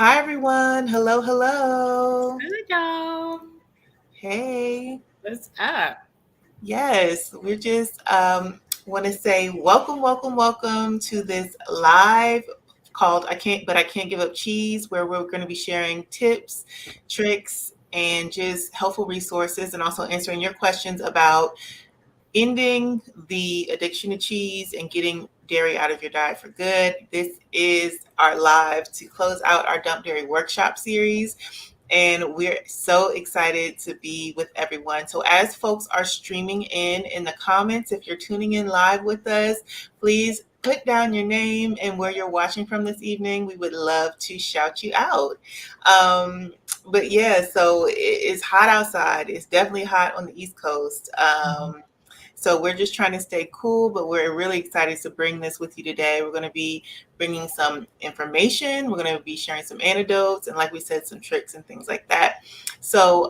Hi, everyone. Hello, hello. Good, y'all. Hey. What's up? Yes, we're just want to say welcome, welcome, welcome to this live called I Can't Give Up Cheese, where we're going to be sharing tips, tricks, and just helpful resources, and also answering your questions about ending the addiction to cheese and getting dairy out of your diet for good. This is our live to close out our Dump Dairy Workshop series. And we're so excited to be with everyone. So, as folks are streaming in the comments, if you're tuning in live with us, please put down your name and where you're watching from this evening. We would love to shout you out. But yeah, so it's hot outside. It's definitely hot on the East Coast. So we're just trying to stay cool, but we're really excited to bring this with you today. We're going to be bringing some information. We're going to be sharing some anecdotes and, like we said, some tricks and things like that. So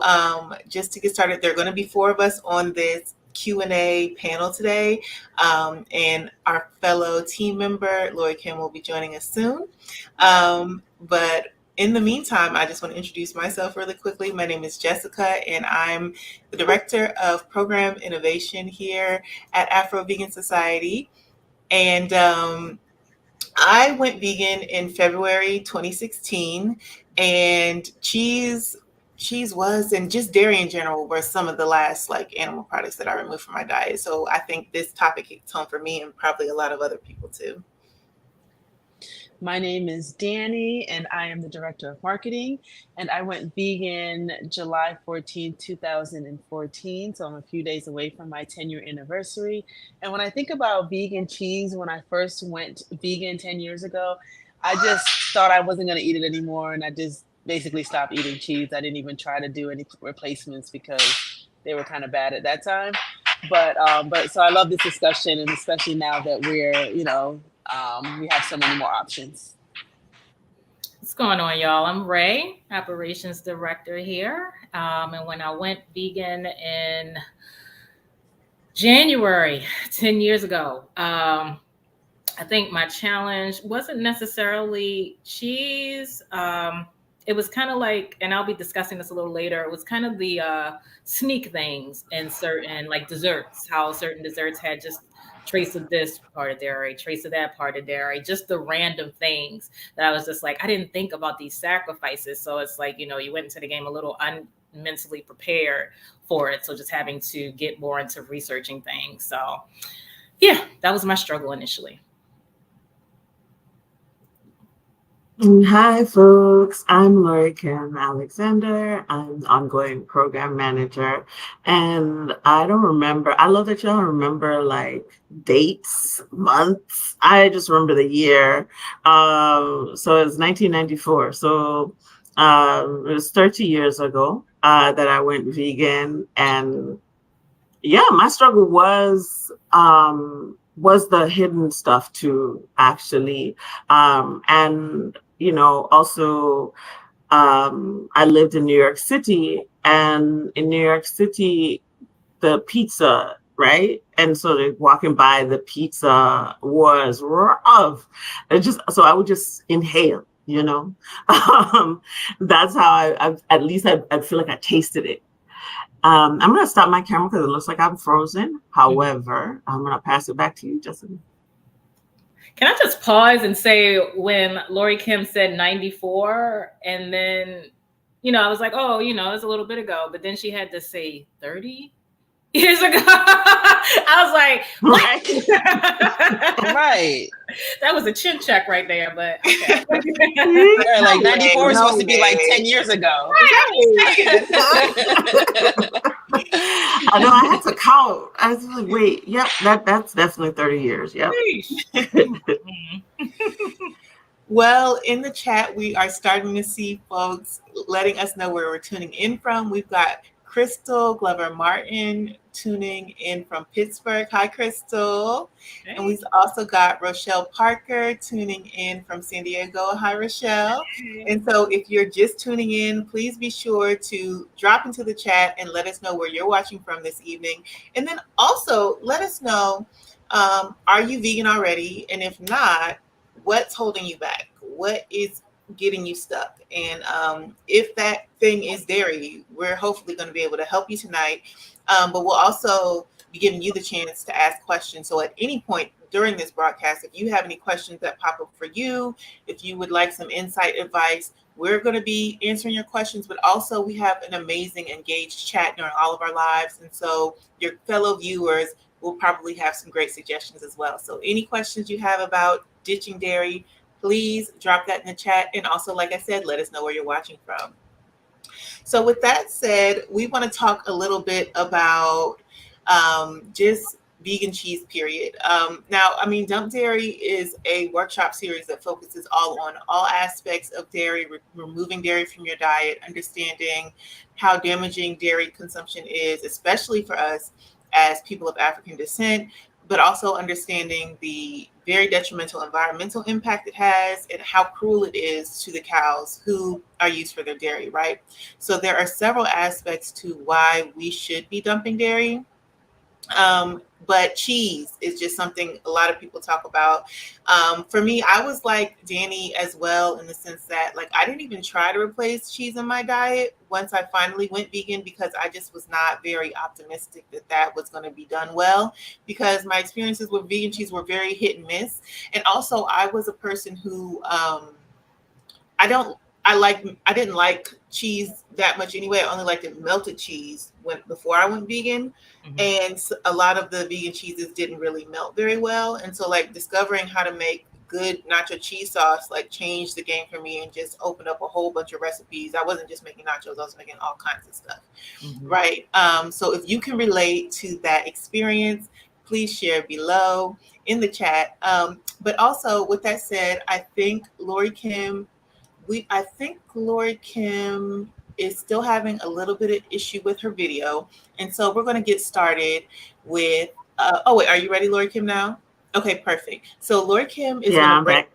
just to get started, there are going to be four of us on this Q&A panel today, and our fellow team member Lori Kim will be joining us soon. But in the meantime, I just want to introduce myself really quickly. My name is Jessica, and I'm the Director of Program Innovation here at Afro-Vegan Society. And I went vegan in February 2016, and cheese was, and just dairy in general, were some of the last like animal products that I removed from my diet. So I think this topic hits home for me and probably a lot of other people too. My name is Danny, and I am the Director of Marketing. And I went vegan July 14, 2014. So I'm a few days away from my 10-year anniversary. And when I think about vegan cheese, when I first went vegan 10 years ago, I just thought I wasn't going to eat it anymore. And I just basically stopped eating cheese. I didn't even try to do any replacements because they were kind of bad at that time. But so I love this discussion, and especially now that we have so many more options. What's going on, y'all? I'm Ray, Operations Director here. And when I went vegan in January 10 years ago, I think my challenge wasn't necessarily cheese. It was kind of like, and I'll be discussing this a little later, it was kind of the sneak things in certain like desserts, how certain desserts had just trace of this part of dairy, trace of that part of dairy, just the random things that I was just like, I didn't think about these sacrifices. So it's like, you went into the game a little mentally prepared for it. So just having to get more into researching things. So yeah, that was my struggle initially. Hi, folks. I'm Lori Kim Alexander. I'm ongoing program manager. And I don't remember, I love that y'all remember like dates, months. I just remember the year. So it's 1994. So it was 30 years ago that I went vegan. And yeah, my struggle was the hidden stuff too, actually. And also, I lived in New York City, and in New York City, the pizza, right? And so walking by the pizza was rough. So I would just inhale, That's how at least I'd feel like I tasted it. I'm going to stop my camera because it looks like I'm frozen. However, I'm going to pass it back to you, Jessica. Can I just pause and say when Lori Kim said 94, and then, I was like, oh, it's a little bit ago. But then she had to say 30 years ago. I was like, what? Right. That was a chin check right there, but okay. Yeah, like 94 is supposed to be like 10 years ago. I know I had to count. I was like, wait, yep, that's definitely 30 years. Yep. Well, in the chat, we are starting to see folks letting us know where we're tuning in from. We've got Crystal Glover Martin tuning in from Pittsburgh. Hi, Crystal. Hey. And we've also got Rochelle Parker tuning in from San Diego. Hi, Rochelle. Hey. And so if you're just tuning in, please be sure to drop into the chat and let us know where you're watching from this evening. And then also let us know, are you vegan already? And if not, what's holding you back? What is getting you stuck. And if that thing is dairy, we're hopefully going to be able to help you tonight. But we'll also be giving you the chance to ask questions. So at any point during this broadcast, if you have any questions that pop up for you, if you would like some insight advice, we're going to be answering your questions. But also, we have an amazing engaged chat during all of our lives. And so your fellow viewers will probably have some great suggestions as well. So any questions you have about ditching dairy, please drop that in the chat. And also, like I said, let us know where you're watching from. So, with that said, we want to talk a little bit about just vegan cheese, period. Now, I mean, Dump Dairy is a workshop series that focuses on all aspects of dairy, removing dairy from your diet, understanding how damaging dairy consumption is, especially for us as people of African descent, but also understanding the very detrimental environmental impact it has and how cruel it is to the cows who are used for their dairy, right? So there are several aspects to why we should be dumping dairy. But cheese is just something a lot of people talk about. For me, I was like Danny as well, in the sense that like I didn't even try to replace cheese in my diet once I finally went vegan, because I just was not very optimistic that that was going to be done well, because my experiences with vegan cheese were very hit and miss. And also I was a person who I don't. I didn't like cheese that much anyway. I only liked it melted cheese before I went vegan, and a lot of the vegan cheeses didn't really melt very well. And so, like, discovering how to make good nacho cheese sauce like changed the game for me and just opened up a whole bunch of recipes. I wasn't just making nachos; I was making all kinds of stuff. Right. So if you can relate to that experience, please share below in the chat. But also, with that said, I think Lori Kim is still having a little bit of issue with her video. And so we're going to get started with, oh wait, are you ready, Lori Kim, now? Okay, perfect. So Lori Kim is Yeah, going to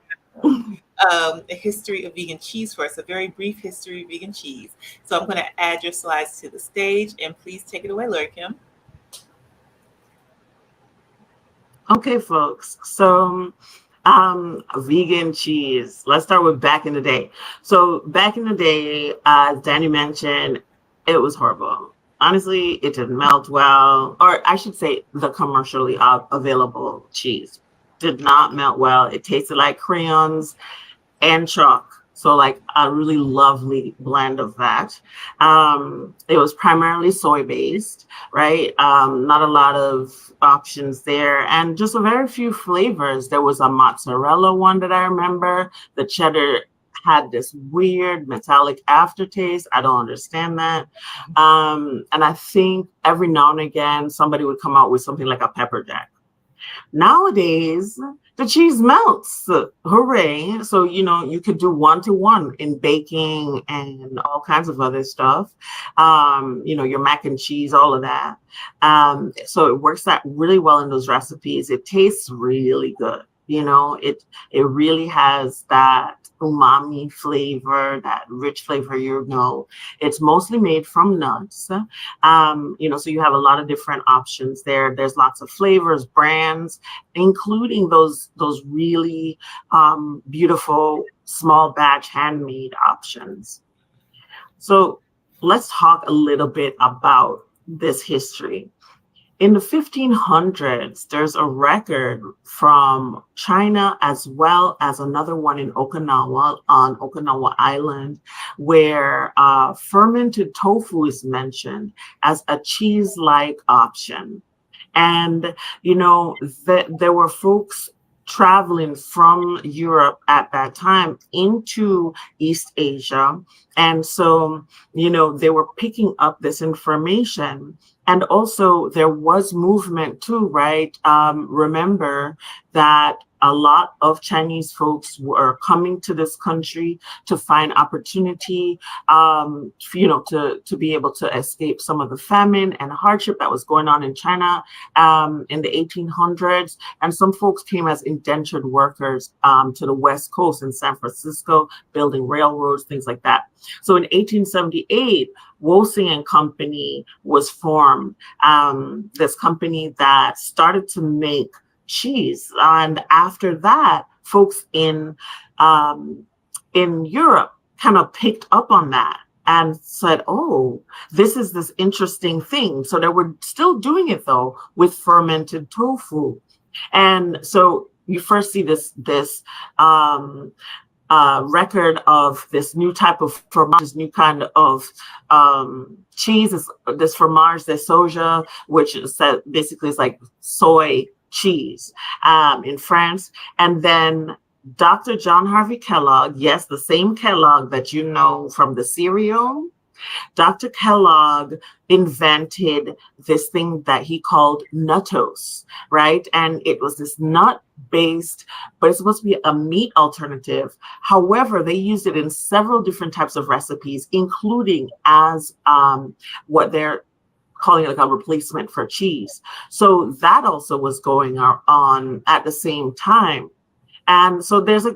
I'm break back. a history of vegan cheese for us, a very brief history of vegan cheese. So I'm going to add your slides to the stage, and please take it away, Lori Kim. Okay, folks. So, vegan cheese. Let's start with back in the day. So, back in the day, as Danny mentioned, it was horrible. Honestly, it didn't melt well, or I should say, the commercially available cheese did not melt well. It tasted like crayons and chalk. So like a really lovely blend of that. It was primarily soy based, right? Not a lot of options there, and just a very few flavors. There was a mozzarella one that I remember. The cheddar had this weird metallic aftertaste. I don't understand that. And I think every now and again somebody would come out with something like a pepper jack. Nowadays, the cheese melts. Hooray. So, you could do 1-to-1 in baking and all kinds of other stuff. Your mac and cheese, all of that. So it works out really well in those recipes. It tastes really good. It really has that umami flavor, that rich flavor. It's mostly made from nuts. So you have a lot of different options there. There's lots of flavors, brands, including those really beautiful small batch handmade options. So let's talk a little bit about this history. In the 1500s, there's a record from China as well as another one in Okinawa, on Okinawa Island, where fermented tofu is mentioned as a cheese-like option. And, there were folks traveling from Europe at that time into East Asia. And so, they were picking up this information. And also there was movement too, right? Remember that a lot of Chinese folks were coming to this country to find opportunity, to be able to escape some of the famine and hardship that was going on in China in the 1800s. And some folks came as indentured workers to the West Coast in San Francisco, building railroads, things like that. So in 1878, Wosing and Company was formed. This company that started to make cheese, and after that, folks in in Europe kind of picked up on that and said, oh, this is this interesting thing. So they were still doing it though with fermented tofu. And so you first see this record of this new type of fromage, this new kind of cheese, this fromage de soja, which is basically is like soy cheese in France. And then Dr. John Harvey Kellogg, yes, the same Kellogg that you know from the cereal, Dr. Kellogg invented this thing that he called nuttos, right? And it was this nut based, but it's supposed to be a meat alternative. However, they used it in several different types of recipes, including as what they're calling like a replacement for cheese. So that also was going on at the same time. And so there's a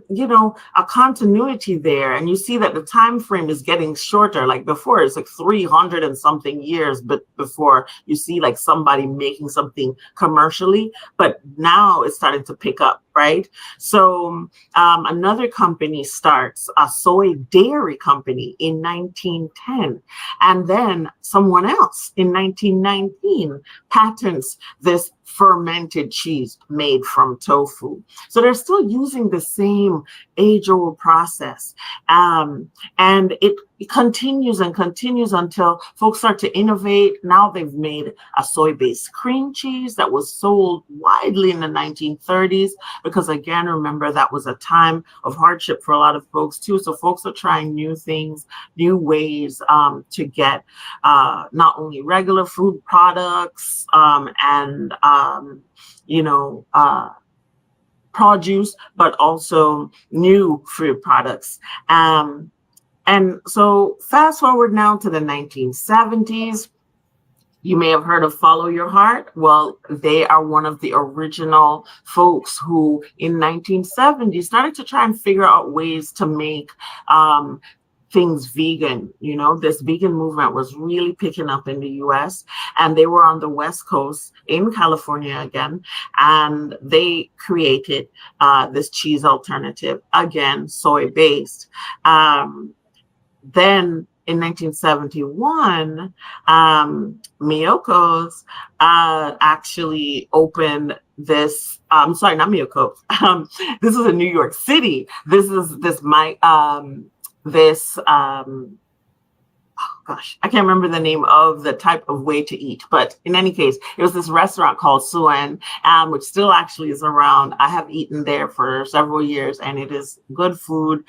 continuity there, and you see that the time frame is getting shorter. Like before, it's like 300 and something years, but before you see like somebody making something commercially, but now it's starting to pick up, right? So another company starts, a soy dairy company, in 1910, and then someone else in 1919 patents this fermented cheese made from tofu. So they're still using the same age-old process. And it continues and continues until folks start to innovate. Now they've made a soy-based cream cheese that was sold widely in the 1930s, because again, remember, that was a time of hardship for a lot of folks too. So folks are trying new things, new ways to get not only regular food products and produce, but also new food products. And so fast forward now to the 1970s. You may have heard of Follow Your Heart. Well, they are one of the original folks who in 1970 started to try and figure out ways to make things vegan. This vegan movement was really picking up in the US, and they were on the West Coast in California again, and they created this cheese alternative, again, soy-based. Then in 1971, Miyoko's actually opened this. Sorry, not Miyoko. This is in New York City. I can't remember the name of the type of way to eat, but in any case, it was this restaurant called Suen, which still actually is around. I have eaten there for several years, and it is good food.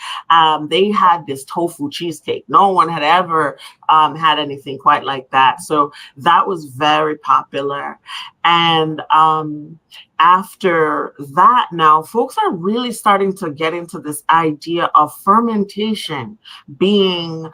They had this tofu cheesecake. No one had ever had anything quite like that. So that was very popular. And after that, now folks are really starting to get into this idea of fermentation being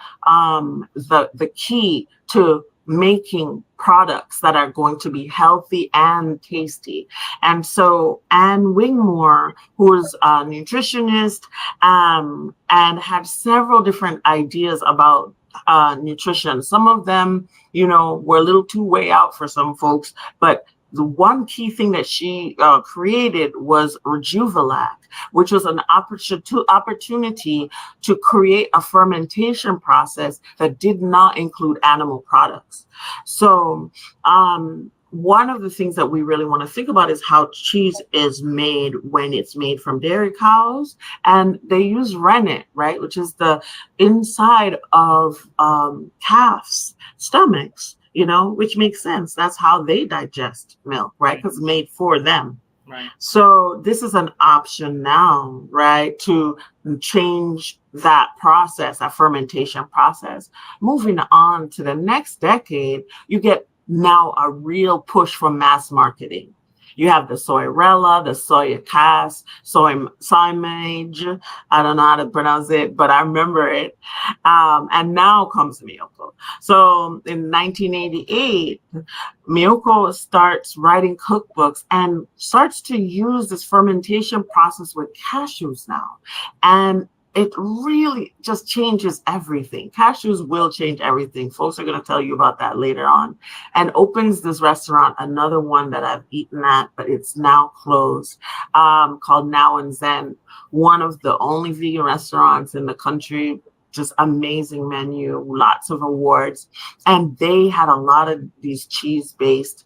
the key to making products that are going to be healthy and tasty. And so Anne Wingmore, who is a nutritionist and had several different ideas about nutrition. Some of them, were a little too way out for some folks, but the one key thing that she created was Rejuvelac, which was an opportunity to create a fermentation process that did not include animal products. So one of the things that we really want to think about is how cheese is made when it's made from dairy cows. And they use rennet, right, which is the inside of calves' stomachs. Which makes sense. That's how they digest milk, right? Because it's made for them. Right. So this is an option now, right, to change that process, that fermentation process. Moving on to the next decade, you get now a real push from mass marketing. You have the Soyrella, the Soyacas, Soymage. I don't know how to pronounce it, but I remember it. And now comes Miyoko. So in 1988, Miyoko starts writing cookbooks and starts to use this fermentation process with cashews now. And it really just changes everything. Cashews will change everything. Folks are going to tell you about that later on. And opens this restaurant, another one that I've eaten at, but it's now closed, called Now and Zen. One of the only vegan restaurants in the country. Just amazing menu, lots of awards. And they had a lot of these cheese-based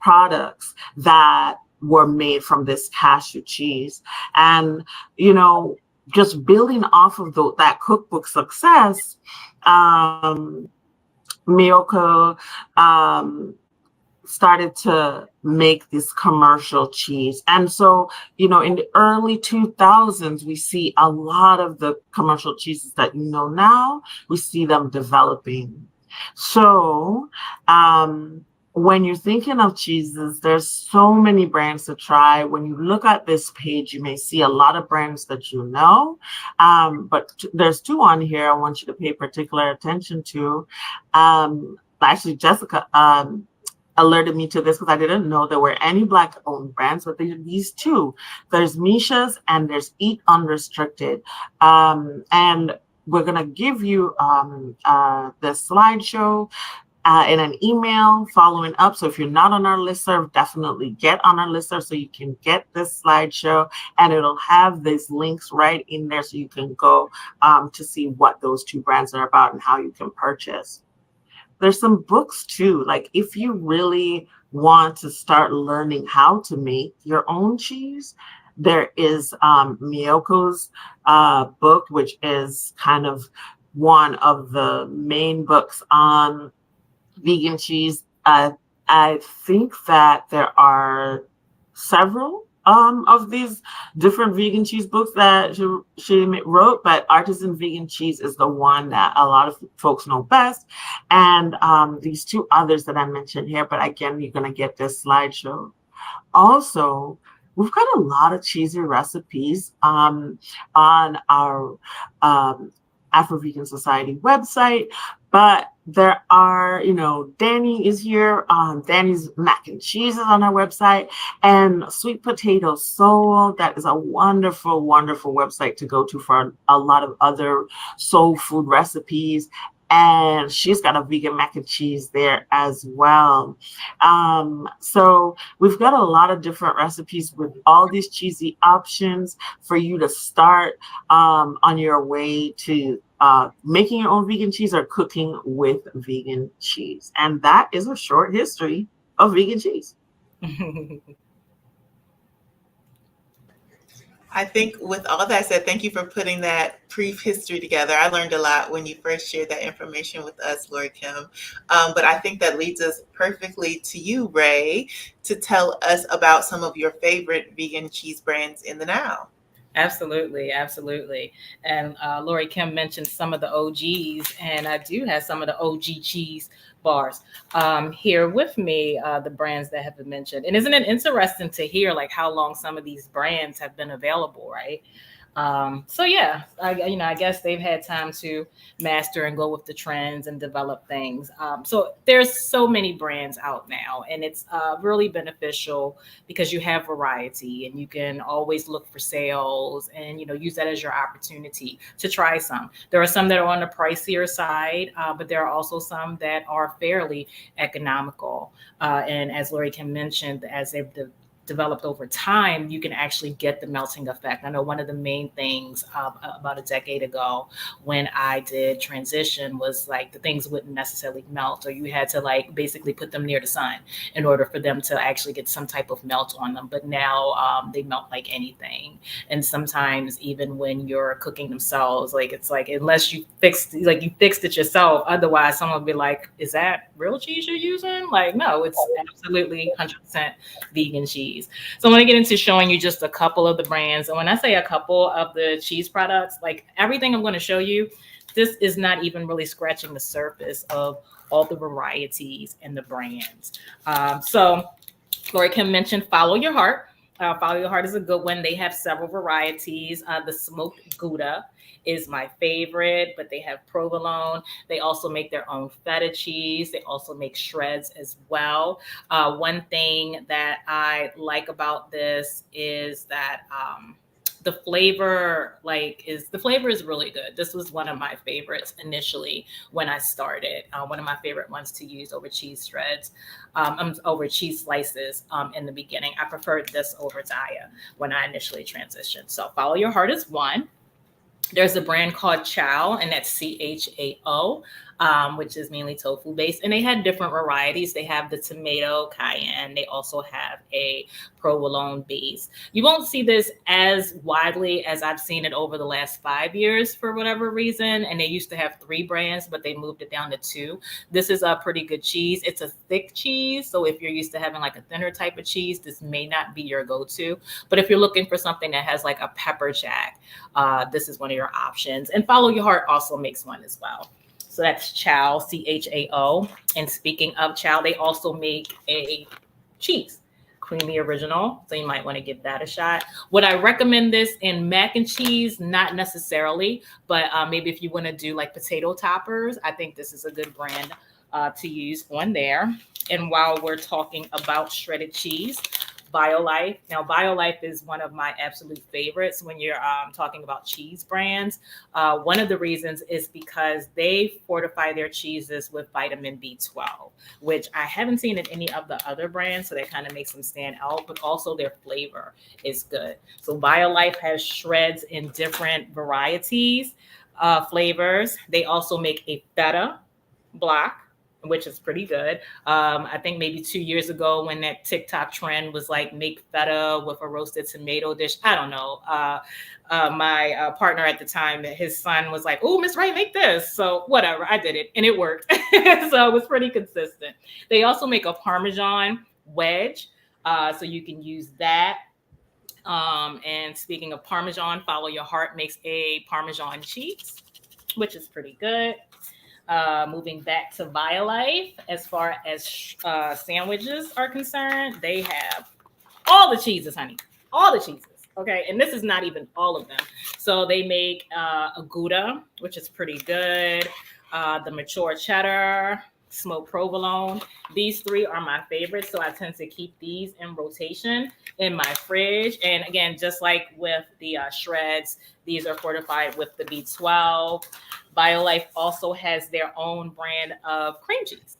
products that were made from this cashew cheese. And, you know, just building off of that cookbook success, Miyoko started to make this commercial cheese. And so, you know, in the early 2000s, we see a lot of the commercial cheeses that you know now, we see them developing. So, when you're thinking of cheeses, there's so many brands to try. When you look at this page, you may see a lot of brands that you know, but there's two on here I want you to pay particular attention to. Actually, Jessica alerted me to this because I didn't know there were any Black-owned brands, but these two. There's Misha's and there's Eat Unrestricted. And we're going to give you the slideshow in an email following up. So if you're not on our listserv, definitely get on our listserv so you can get this slideshow, and it'll have these links right in there so you can go to see what those two brands are about and how you can purchase. There's some books too. Like if you really want to start learning how to make your own cheese, there is Miyoko's book, which is kind of one of the main books on vegan cheese. I think that there are several of these different vegan cheese books that she wrote, but Artisan Vegan Cheese is the one that a lot of folks know best. And these two others that I mentioned here, but again, you're going to get this slideshow. Also, we've got a lot of cheesy recipes on our Afro-Vegan Society website, but there are, you know, Danny is here. Danny's mac and cheese is on our website, and Sweet Potato Soul. That is a wonderful, wonderful website to go to for a lot of other soul food recipes. And she's got a vegan mac and cheese there as well. So we've got a lot of different recipes with all these cheesy options for you to start on your way to making your own vegan cheese or cooking with vegan cheese. And that is a short history of vegan cheese. I think with all that said, thank you for putting that brief history together. I learned a lot when you first shared that information with us, Lori Kim. But I think that leads us perfectly to you, Ray, to tell us about some of your favorite vegan cheese brands in the now. Absolutely, absolutely. And Lori Kim mentioned some of the OGs, and I do have some of the OG cheese bars here with me, the brands that have been mentioned. And isn't it interesting to hear like how long some of these brands have been available, right? So yeah, I guess they've had time to master and go with the trends and develop things. So there's so many brands out now, and it's really beneficial because you have variety and you can always look for sales and use that as your opportunity to try some. There are some that are on the pricier side, but there are also some that are fairly economical. And as Lori Kim mentioned, as they've developed over time, you can actually get the melting effect. I know one of the main things about a decade ago when I did transition was like the things wouldn't necessarily melt, or you had to like basically put them near the sun in order for them to actually get some type of melt on them. But now they melt like anything. And sometimes even when you're cooking themselves, like it's like unless you fixed it yourself, otherwise someone will be like, is that real cheese you're using? Like, no, it's absolutely 100% vegan cheese. So I'm going to get into showing you just a couple of the brands. And when I say a couple of the cheese products, like everything I'm going to show you, this is not even really scratching the surface of all the varieties and the brands. So Lori Kim mentioned Follow Your Heart. Follow Your Heart is a good one. They have several varieties. The smoked Gouda is my favorite, but they have provolone. They also make their own feta cheese. They also make shreds as well. One thing that I like about this is that the flavor is really good. This was one of my favorites initially when I started. One of my favorite ones to use over cheese shreds, over cheese slices in the beginning. I preferred this over Daya when I initially transitioned. So Follow Your Heart is one. There's a brand called Chow, and that's CHAO, which is mainly tofu based. And they had different varieties. They have the tomato cayenne. They also have a provolone base. You won't see this as widely as I've seen it over the last 5 years for whatever reason. And they used to have 3 brands, but they moved it down to 2. This is a pretty good cheese. It's a thick cheese. So if you're used to having like a thinner type of cheese, this may not be your go-to. But if you're looking for something that has like a pepper jack, this is one of your options. And Follow Your Heart also makes one as well. So that's Chow, CHAO. And speaking of Chow, they also make a cheese, creamy original. So you might want to give that a shot. Would I recommend this in mac and cheese? Not necessarily, but maybe if you want to do like potato toppers, I think this is a good brand to use on there. And while we're talking about shredded cheese, BioLife. Now, BioLife is one of my absolute favorites when you're talking about cheese brands. One of the reasons is because they fortify their cheeses with vitamin B12, which I haven't seen in any of the other brands. So that kind of makes them stand out, but also their flavor is good. So BioLife has shreds in different varieties, flavors. They also make a feta block, which is pretty good. I think maybe 2 years ago when that TikTok trend was like make feta with a roasted tomato dish. I don't know. My partner at the time, his son was like, "Oh, Miss Wright, make this." So whatever, I did it and it worked. So it was pretty consistent. They also make a Parmesan wedge. So you can use that. And speaking of Parmesan, Follow Your Heart makes a Parmesan cheese, which is pretty good. Moving back to BioLife, as far as sandwiches are concerned, they have all the cheeses, honey, all the cheeses. Okay, and this is not even all of them. So they make a Gouda, which is pretty good. The mature cheddar, smoked provolone. These 3 are my favorites, so I tend to keep these in rotation in my fridge. And again, just like with the shreds, these are fortified with the B12. BioLife also has their own brand of cream cheese.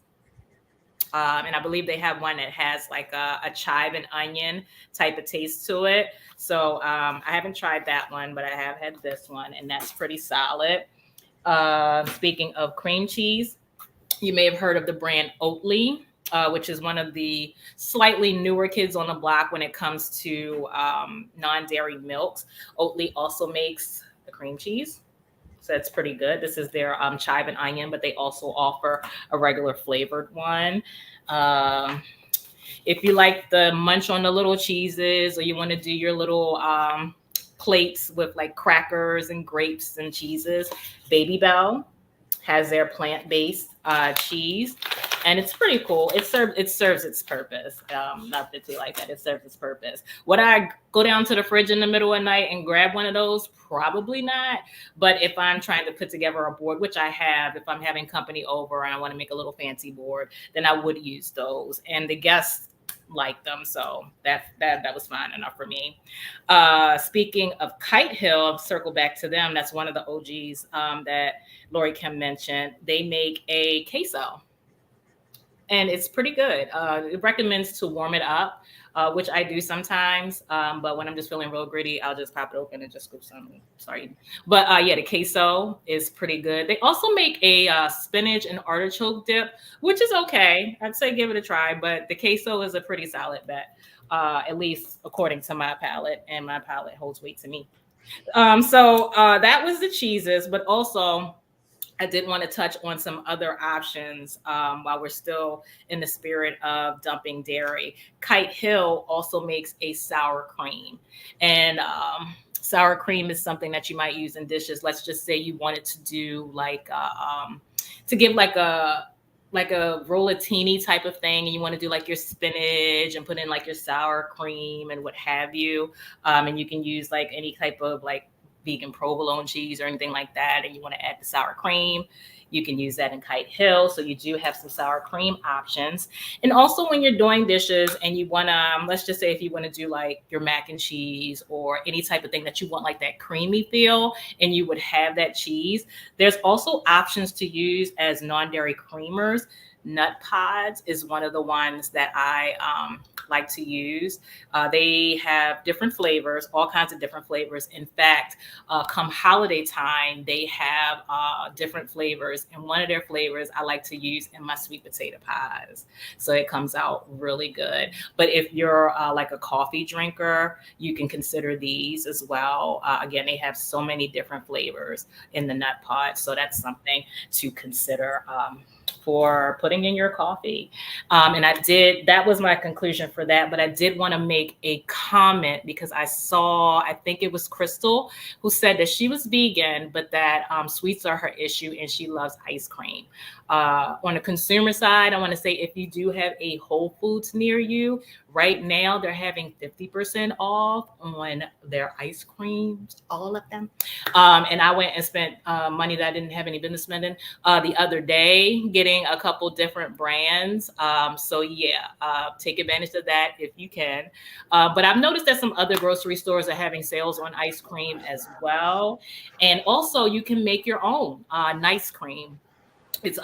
And I believe they have one that has like a chive and onion type of taste to it. So I haven't tried that one, but I have had this one, and that's pretty solid. Speaking of cream cheese, you may have heard of the brand Oatly, which is one of the slightly newer kids on the block when it comes to non-dairy milks. Oatly also makes the cream cheese. So that's pretty good. This is their chive and onion, but they also offer a regular flavored one. If you like the munch on the little cheeses, or you want to do your little plates with like crackers and grapes and cheeses, Baby Bell has their plant-based cheese, and it's pretty cool. It serves its purpose. Not that they like that. It serves its purpose. Would I go down to the fridge in the middle of the night and grab one of those? Probably not. But if I'm trying to put together a board, which I have, if I'm having company over and I want to make a little fancy board, then I would use those. And the guests like them, so that was fine enough for me. Speaking of Kite Hill, I'll circle back to them. That's one of the OGs that Lori Kim mentioned. They make a queso, and it's pretty good. It recommends to warm it up, which I do sometimes. But when I'm just feeling real gritty, I'll just pop it open and just scoop some. Sorry. But yeah, the queso is pretty good. They also make a spinach and artichoke dip, which is okay. I'd say give it a try, but the queso is a pretty solid bet, at least according to my palate, and my palate holds weight to me. So that was the cheeses, but also I did want to touch on some other options while we're still in the spirit of dumping dairy. Kite Hill also makes a sour cream. And sour cream is something that you might use in dishes. Let's just say you wanted to do like, to give like a rollatini type of thing, and you want to do like your spinach and put in like your sour cream and what have you. And you can use like any type of like vegan provolone cheese or anything like that, and you want to add the sour cream, you can use that in Kite Hill. So you do have some sour cream options. And also when you're doing dishes and you want to, let's just say if you want to do like your mac and cheese or any type of thing that you want like that creamy feel, and you would have that cheese, there's also options to use as non-dairy creamers. Nut Pods is one of the ones that I like to use. They have different flavors, all kinds of different flavors. In fact, come holiday time, they have different flavors. And one of their flavors I like to use in my sweet potato pies. So it comes out really good. But if you're like a coffee drinker, you can consider these as well. Again, they have so many different flavors in the Nut Pod. So that's something to consider for putting in your coffee. And that was my conclusion for that. But I did want to make a comment because I think it was Crystal who said that she was vegan, but that sweets are her issue and she loves ice cream. On the consumer side, I want to say if you do have a Whole Foods near you, right now they're having 50% off on their ice creams, all of them. And I went and spent money that I didn't have any business spending the other day, getting a couple different brands. So yeah, take advantage of that if you can. But I've noticed that some other grocery stores are having sales on ice cream as well. And also you can make your own nice cream. It's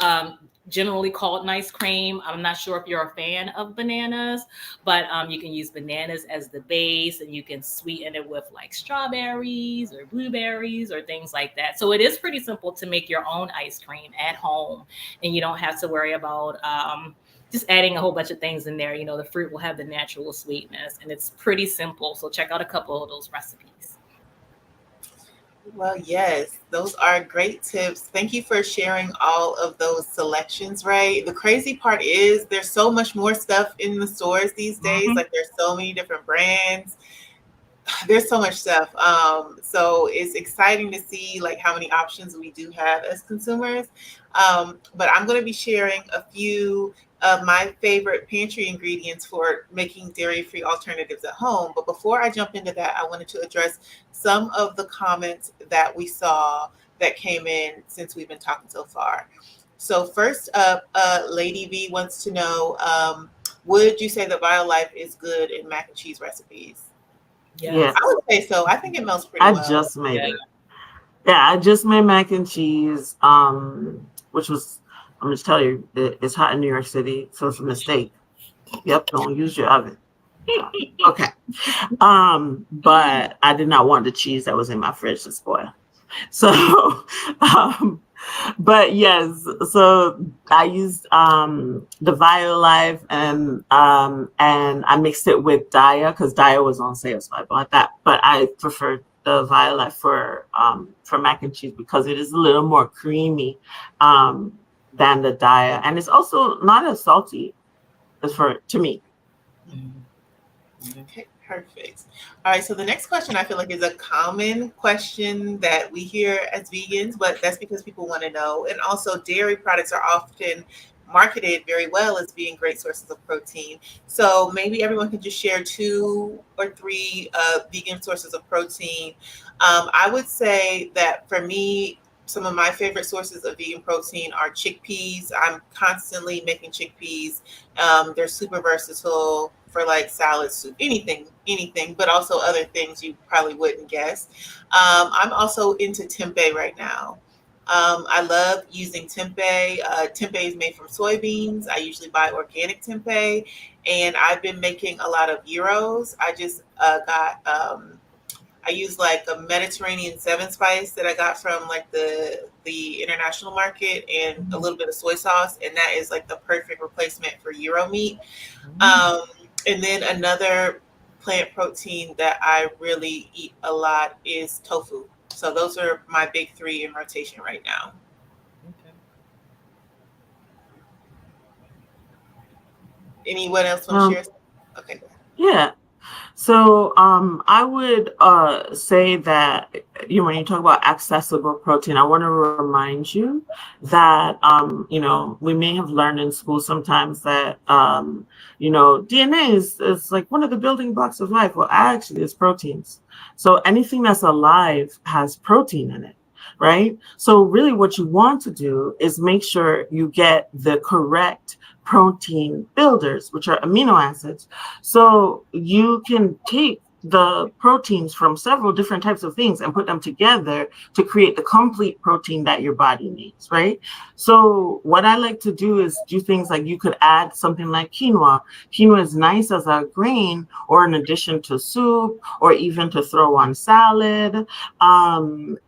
generally called nice cream. I'm not sure if you're a fan of bananas, but you can use bananas as the base and you can sweeten it with like strawberries or blueberries or things like that. So it is pretty simple to make your own ice cream at home, and you don't have to worry about just adding a whole bunch of things in there. You know, the fruit will have the natural sweetness, and it's pretty simple. So check out a couple of those recipes. Well, yes, those are great tips. Thank you for sharing all of those selections, right? The crazy part is there's so much more stuff in the stores these days. Mhm. Like there's so many different brands. There's so much stuff. So it's exciting to see like how many options we do have as consumers. But I'm going to be sharing a few of my favorite pantry ingredients for making dairy-free alternatives at home. But before I jump into that, I wanted to address some of the comments that we saw that came in since we've been talking so far. So first up, Lady V wants to know, would you say that BioLife is good in mac and cheese recipes? Yeah, Yes. I would say so. I think it melts pretty I well. just made Yeah. it. Yeah, I just made mac and cheese, which was, I'm just tell you, it's hot in New York City, so it's a mistake. Yep, don't use your oven. Okay. But I did not want the cheese that was in my fridge to spoil. So, um, but yes, so I used the Violife and I mixed it with Daya because Daya was on sale, so I bought that. But I prefer the Violife for mac and cheese because it is a little more creamy than the Daya, and it's also not as salty as for to me. Mhm. Okay, perfect. All right, so the next question I feel like is a common question that we hear as vegans, but that's because people want to know. And also, dairy products are often marketed very well as being great sources of protein. So maybe everyone can just share 2 or 3 vegan sources of protein. I would say that for me, some of my favorite sources of vegan protein are chickpeas. I'm constantly making chickpeas. They're super versatile for like salad, soup, anything, but also other things you probably wouldn't guess. I'm also into tempeh right now. I love using tempeh. Tempeh is made from soybeans. I usually buy organic tempeh, and I've been making a lot of gyros. I just got I use like a Mediterranean 7 spice that I got from like the international market, and a little bit of soy sauce, and that is like the perfect replacement for gyro meat. Um, and then another plant protein that I really eat a lot is tofu. So those are my big 3 in rotation right now. Okay. Anyone else want to Um, share? Okay, go ahead. yeah. So I would say that when you talk about accessible protein, I want to remind you that we may have learned in school sometimes that DNA is like one of the building blocks of life. Well, actually, it's proteins. So anything that's alive has protein in it. Right. So really what you want to do is make sure you get the correct protein builders, which are amino acids. So you can take the proteins from several different types of things and put them together to create the complete protein that your body needs, right? So what I like to do is do things like you could add something like quinoa. Quinoa is nice as a grain or in addition to soup or even to throw on salad. And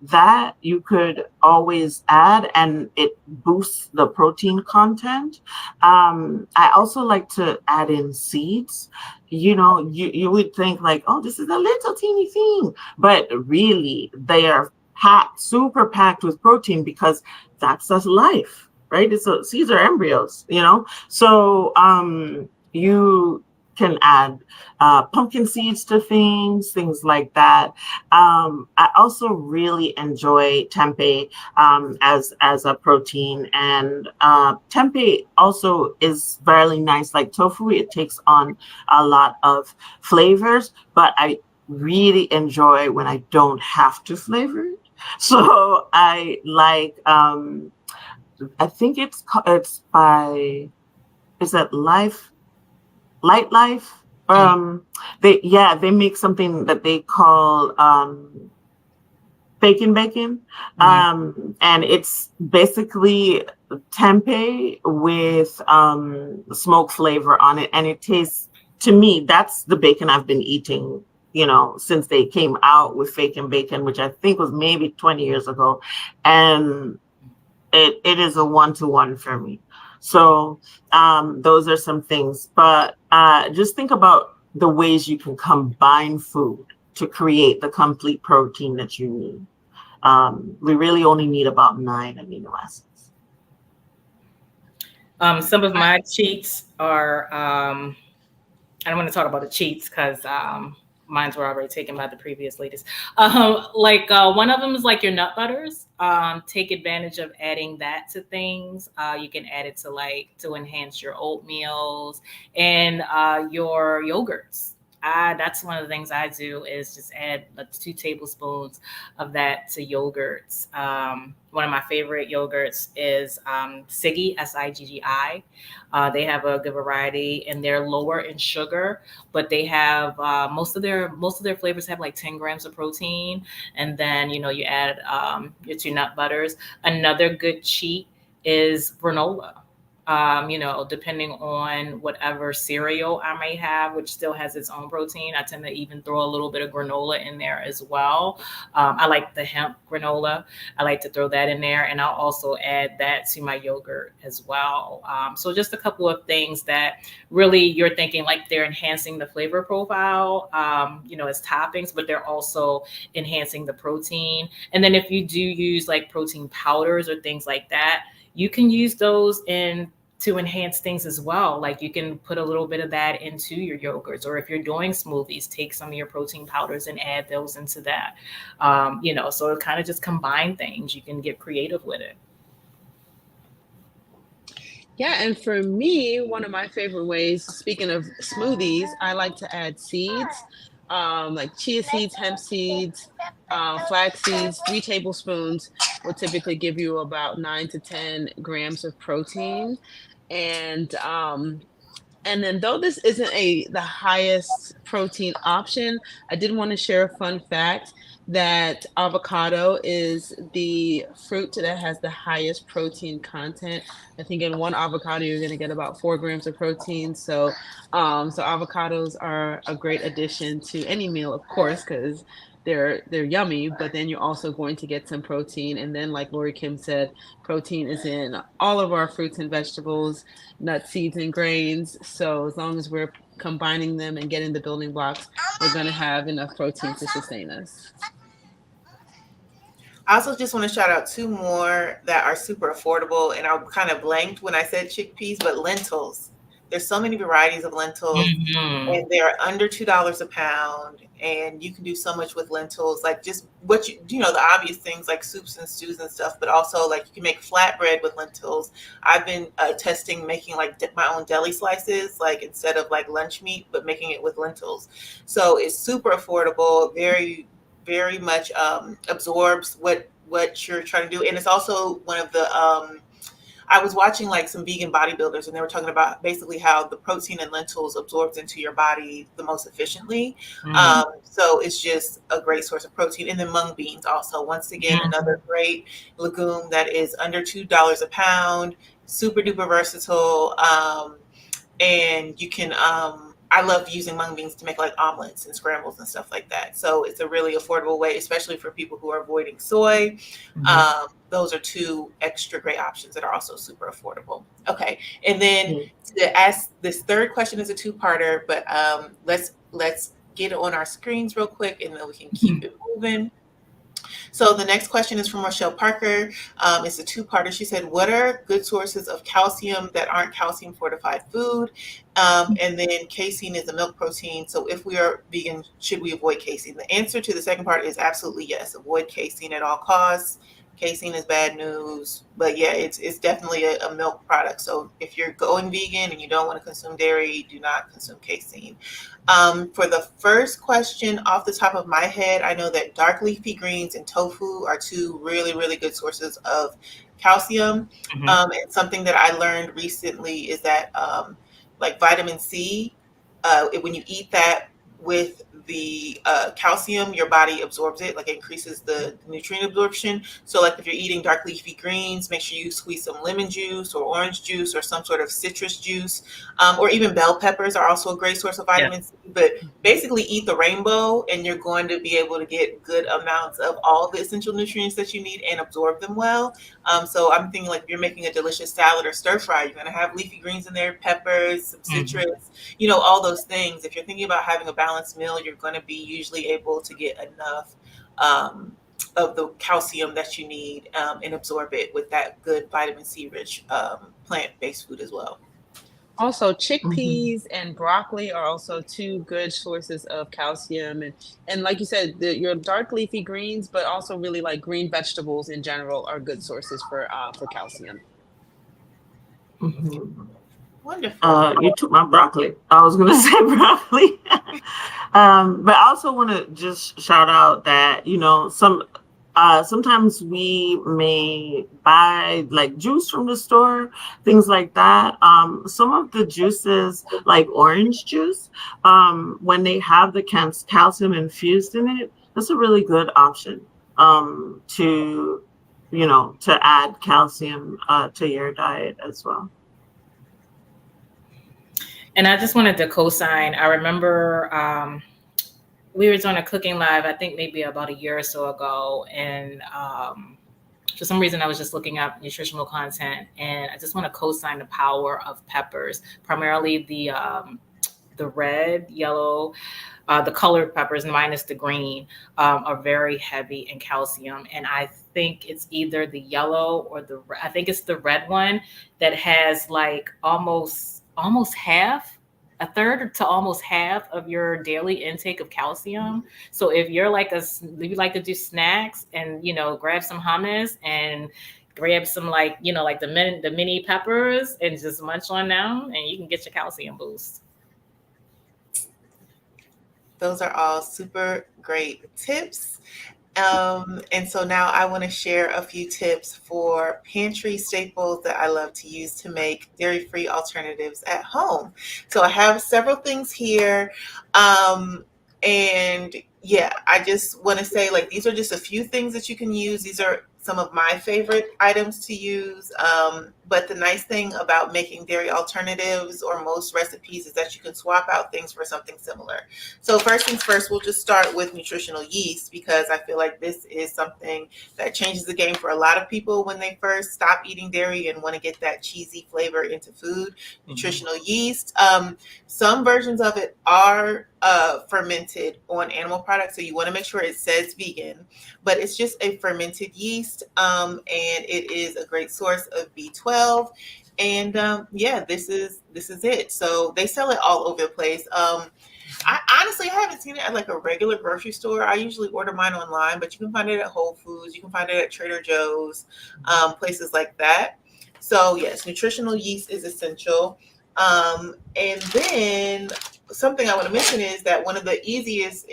that you could always add and it boosts the protein content. I also like to add in seeds. You would think like, oh, this is a little teeny thing, but really they are packed, super packed with protein because that's just life, right? Seeds are embryos. So you can add pumpkin seeds to things like that. I also really enjoy tempeh as a protein, and tempeh also is very nice. Like tofu, it takes on a lot of flavors, but I really enjoy when I don't have to flavor it. So I like. I think it's by. Is that Light Life? They make something that they call bacon, and it's basically tempeh with smoke flavor on it, and it tastes, to me, that's the bacon I've been eating since they came out with fake and bacon, which I think was maybe 20 years ago, and it is a 1-to-1 for me. So those are some things, but just think about the ways you can combine food to create the complete protein that you need. We really only need about 9 amino acids. Some of my cheats are, I don't want to talk about the cheats because mines were already taken by the previous ladies. One of them is like your nut butters. Take advantage of adding that to things. You can add it to enhance your oatmeals and your yogurts. That's one of the things I do is just add 2 tablespoons of that to yogurts. One of my favorite yogurts is Siggi, Siggi. They have a good variety, and they're lower in sugar, but they have most of their flavors have like 10 grams of protein, and then you add your 2 nut butters. Another good cheat is granola. Depending on whatever cereal I may have, which still has its own protein, I tend to even throw a little bit of granola in there as well. I like the hemp granola. I like to throw that in there, and I'll also add that to my yogurt as well. So just a couple of things that really you're thinking like they're enhancing the flavor profile, as toppings, but they're also enhancing the protein. And then if you do use like protein powders or things like that, you can use those to enhance things as well. Like you can put a little bit of that into your yogurts, or if you're doing smoothies, take some of your protein powders and add those into that. So kind of just combine things. You can get creative with it. Yeah, and for me, one of my favorite ways, speaking of smoothies, I like to add seeds, like chia seeds, hemp seeds, flax seeds. 3 tablespoons will typically give you about 9 to 10 grams of protein. And and then though this isn't the highest protein option, I did want to share a fun fact that avocado is the fruit that has the highest protein content. I think in one avocado you're going to get about 4 grams of protein. So avocados are a great addition to any meal, of course, because they're yummy, but then you're also going to get some protein. And then, like Lori Kim said, protein is in all of our fruits and vegetables, nuts, seeds, and grains. So as long as we're combining them and getting the building blocks, we're going to have enough protein to sustain us. I also just want to shout out 2 more that are super affordable, and I kind of blanked when I said chickpeas, but lentils. There's so many varieties of lentils, Mhm. and they're under $2 a pound, and you can do so much with lentils, like just what the obvious things like soups and stews and stuff, but also like you can make flatbread with lentils. I've been testing making like my own deli slices, like instead of like lunch meat, but making it with lentils. So it's super affordable, very much absorbs what you're trying to do, and it's also one of the I was watching like some vegan bodybuilders, and they were talking about basically how the protein in lentils absorbs into your body the most efficiently. Mm. So it's just a great source of protein. And then mung beans also, once again, Mhm. another great legume that is under $2 a pound, super duper versatile. And you can I love using mung beans to make like omelets and scrambles and stuff like that. So it's a really affordable way, especially for people who are avoiding soy. Mhm. Those are two extra great options that are also super affordable. Okay, and then Mm. to ask this third question is a two-parter, but let's get it on our screens real quick, and then we can keep it moving. So the next question is from Rochelle Parker. It's a two-parter. She said, "What are good sources of calcium that aren't calcium fortified food?" And then casein is a milk protein. So if we are vegan, should we avoid casein? The answer to the second part is absolutely yes. Avoid casein at all costs. Casein is bad news, but yeah, it's definitely a milk product. So if you're going vegan and you don't want to consume dairy, do not consume casein. For the first question, off the top of my head, I know that dark leafy greens and tofu are two really, really good sources of calcium. Mhm. And something that I learned recently is that, like vitamin C, when you eat that with the calcium, your body absorbs it, like it increases the nutrient absorption. So, like if you're eating dark leafy greens, make sure you squeeze some lemon juice or orange juice or some sort of citrus juice, or even bell peppers are also a great source of Yeah. vitamin C. But basically, eat the rainbow, and you're going to be able to get good amounts of all the essential nutrients that you need and absorb them well. So I'm thinking like if you're making a delicious salad or stir fry, you're going to have leafy greens in there, peppers, some Mhm. citrus, all those things. If you're thinking about having a balanced meal, you're going to be usually able to get enough of the calcium that you need, and absorb it with that good vitamin C rich plant-based food as well. Also, Mhm. chickpeas and broccoli are also two good sources of calcium, and like you said, your dark leafy greens, but also really like green vegetables in general are good sources for calcium. Mhm. Wonderful. You took my broccoli. I was gonna say broccoli. But I also want to just shout out that sometimes we may buy like juice from the store, things like that. Some of the juices, like orange juice, when they have the calcium infused in it, that's a really good option to to add calcium to your diet as well. And I just wanted to co-sign. I remember we were doing a cooking live, I think maybe about a year or so ago, and for some reason I was just looking up nutritional content, and I just want to co-sign the power of peppers, primarily the red, yellow, the colored peppers minus the green, are very heavy in calcium. And I think it's either the yellow or I think it's the red one that has like almost half, a third to almost half of your daily intake of calcium. So if you're like you like to do snacks and grab some hummus and grab some like the mini peppers and just munch on them, and you can get your calcium boost. Those are all super great tips. And so now I want to share a few tips for pantry staples that I love to use to make dairy-free alternatives at home. So I have several things here. And yeah, I just want to say like these are just a few things that you can use. These are some of my favorite items to use. But the nice thing about making dairy alternatives or most recipes is that you can swap out things for something similar. So first things first, we'll just start with nutritional yeast because I feel like this is something that changes the game for a lot of people when they first stop eating dairy and want to get that cheesy flavor into food. Nutritional yeast, some versions of it are fermented on animal products, so you want to make sure it says vegan, but it's just a fermented yeast, and it is a great source of B12 And yeah, this is it. So they sell it all over the place. I honestly haven't seen it at like a regular grocery store. I usually order mine online, but you can find it at Whole Foods. You can find it at Trader Joe's, places like that. So yes, nutritional yeast is essential. And then something I want to mention is that one of the easiest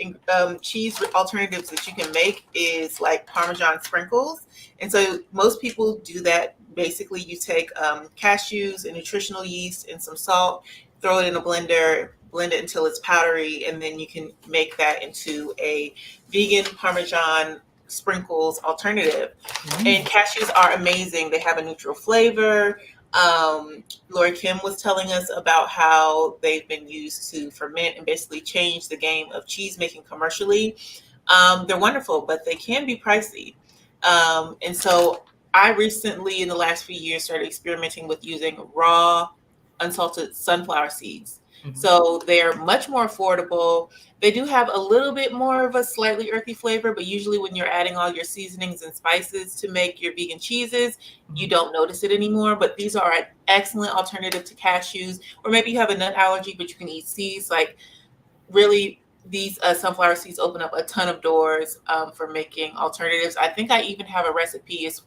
cheese alternatives that you can make is like Parmesan sprinkles. And so most people do that. Basically, you take cashews and nutritional yeast and some salt, throw it in a blender, blend it until it's powdery, and then you can make that into a vegan Parmesan sprinkles alternative. And cashews are amazing. They have a neutral flavor. Lori Kim was telling us about how they've been used to ferment and basically change the game of cheese making commercially. They're wonderful, but they can be pricey. And so I recently, in the last few years, started experimenting with using raw, unsalted sunflower seeds. So they're much more affordable. They do have a little bit more of a slightly earthy flavor, but usually when you're adding all your seasonings and spices to make your vegan cheeses, you don't notice it anymore. But these are an excellent alternative to cashews, or maybe you have a nut allergy, but you can eat seeds. Like really, these sunflower seeds open up a ton of doors for making alternatives. I think I even have a recipe. It's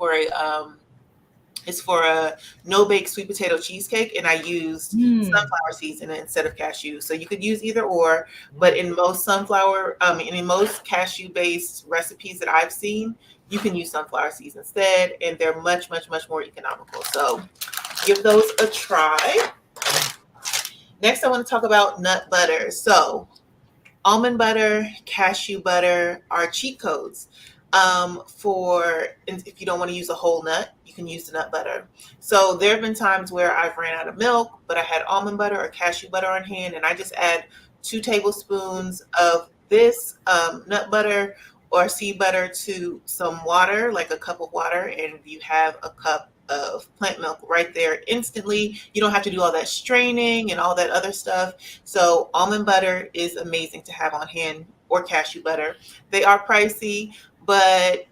for a no-bake sweet potato cheesecake, and I used sunflower seeds in it instead of cashew. So you could use either or, but in most in most cashew-based recipes that I've seen, you can use sunflower seeds instead, and they're much, much, much more economical. So give those a try. Next, I want to talk about nut butter. So almond butter, cashew butter are cheat codes. If you don't want to use a whole nut, you can use the nut butter. So there have been times where I've ran out of milk, but I had almond butter or cashew butter on hand, and I just add 2 tablespoons of this nut butter or seed butter to some water, like a cup of water, and you have a cup of plant milk right there instantly. You don't have to do all that straining and all that other stuff. So almond butter is amazing to have on hand, or cashew butter. They are pricey, but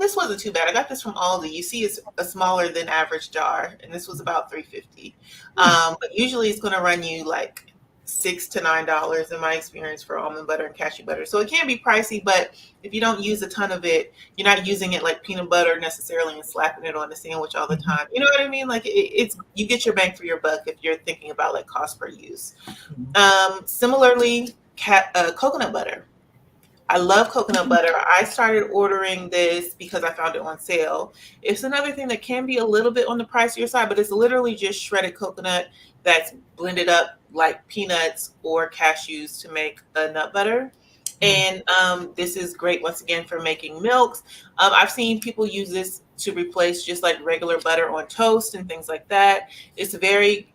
this wasn't too bad. I got this from Aldi. You see, it's a smaller than average jar, and this was about $3.50. But usually, it's going to run you like $6 to $9 in my experience for almond butter and cashew butter. So it can be pricey, but if you don't use a ton of it, you're not using it like peanut butter necessarily and slapping it on a sandwich all the time. You know what I mean? Like it's you get your bang for your buck if you're thinking about like cost per use. Similarly, coconut butter. I love coconut butter. I started ordering this because I found it on sale. It's another thing that can be a little bit on the pricier side, but it's literally just shredded coconut that's blended up like peanuts or cashews to make a nut butter. And this is great once again for making milks. I've seen people use this to replace just like regular butter on toast and things like that. It's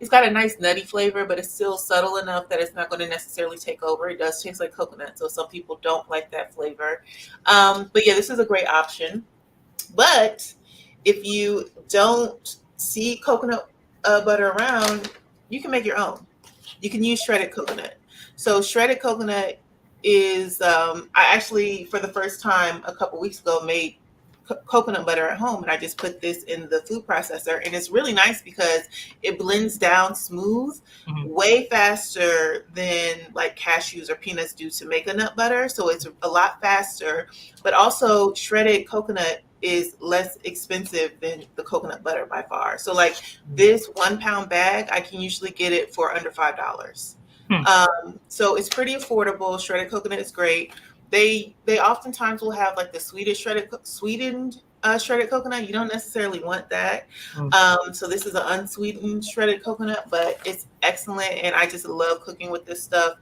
got a nice nutty flavor, but it's still subtle enough that it's not going to necessarily take over. It does taste like coconut, so some people don't like that flavor. But yeah, this is a great option. But if you don't see coconut butter around, you can make your own. You can use shredded coconut. So shredded coconut is I actually for the first time a couple weeks ago made coconut butter at home, and I just put this in the food processor, and it's really nice because it blends down smooth way faster than like cashews or peanuts do to make a nut butter. So it's a lot faster, but also shredded coconut is less expensive than the coconut butter by far. So like this 1 pound bag, I can usually get it for under $5. So it's pretty affordable. Shredded coconut is great. They oftentimes will have like the sweetened shredded coconut. You don't necessarily want that. So this is an unsweetened shredded coconut, but it's excellent. And I just love cooking with this stuff.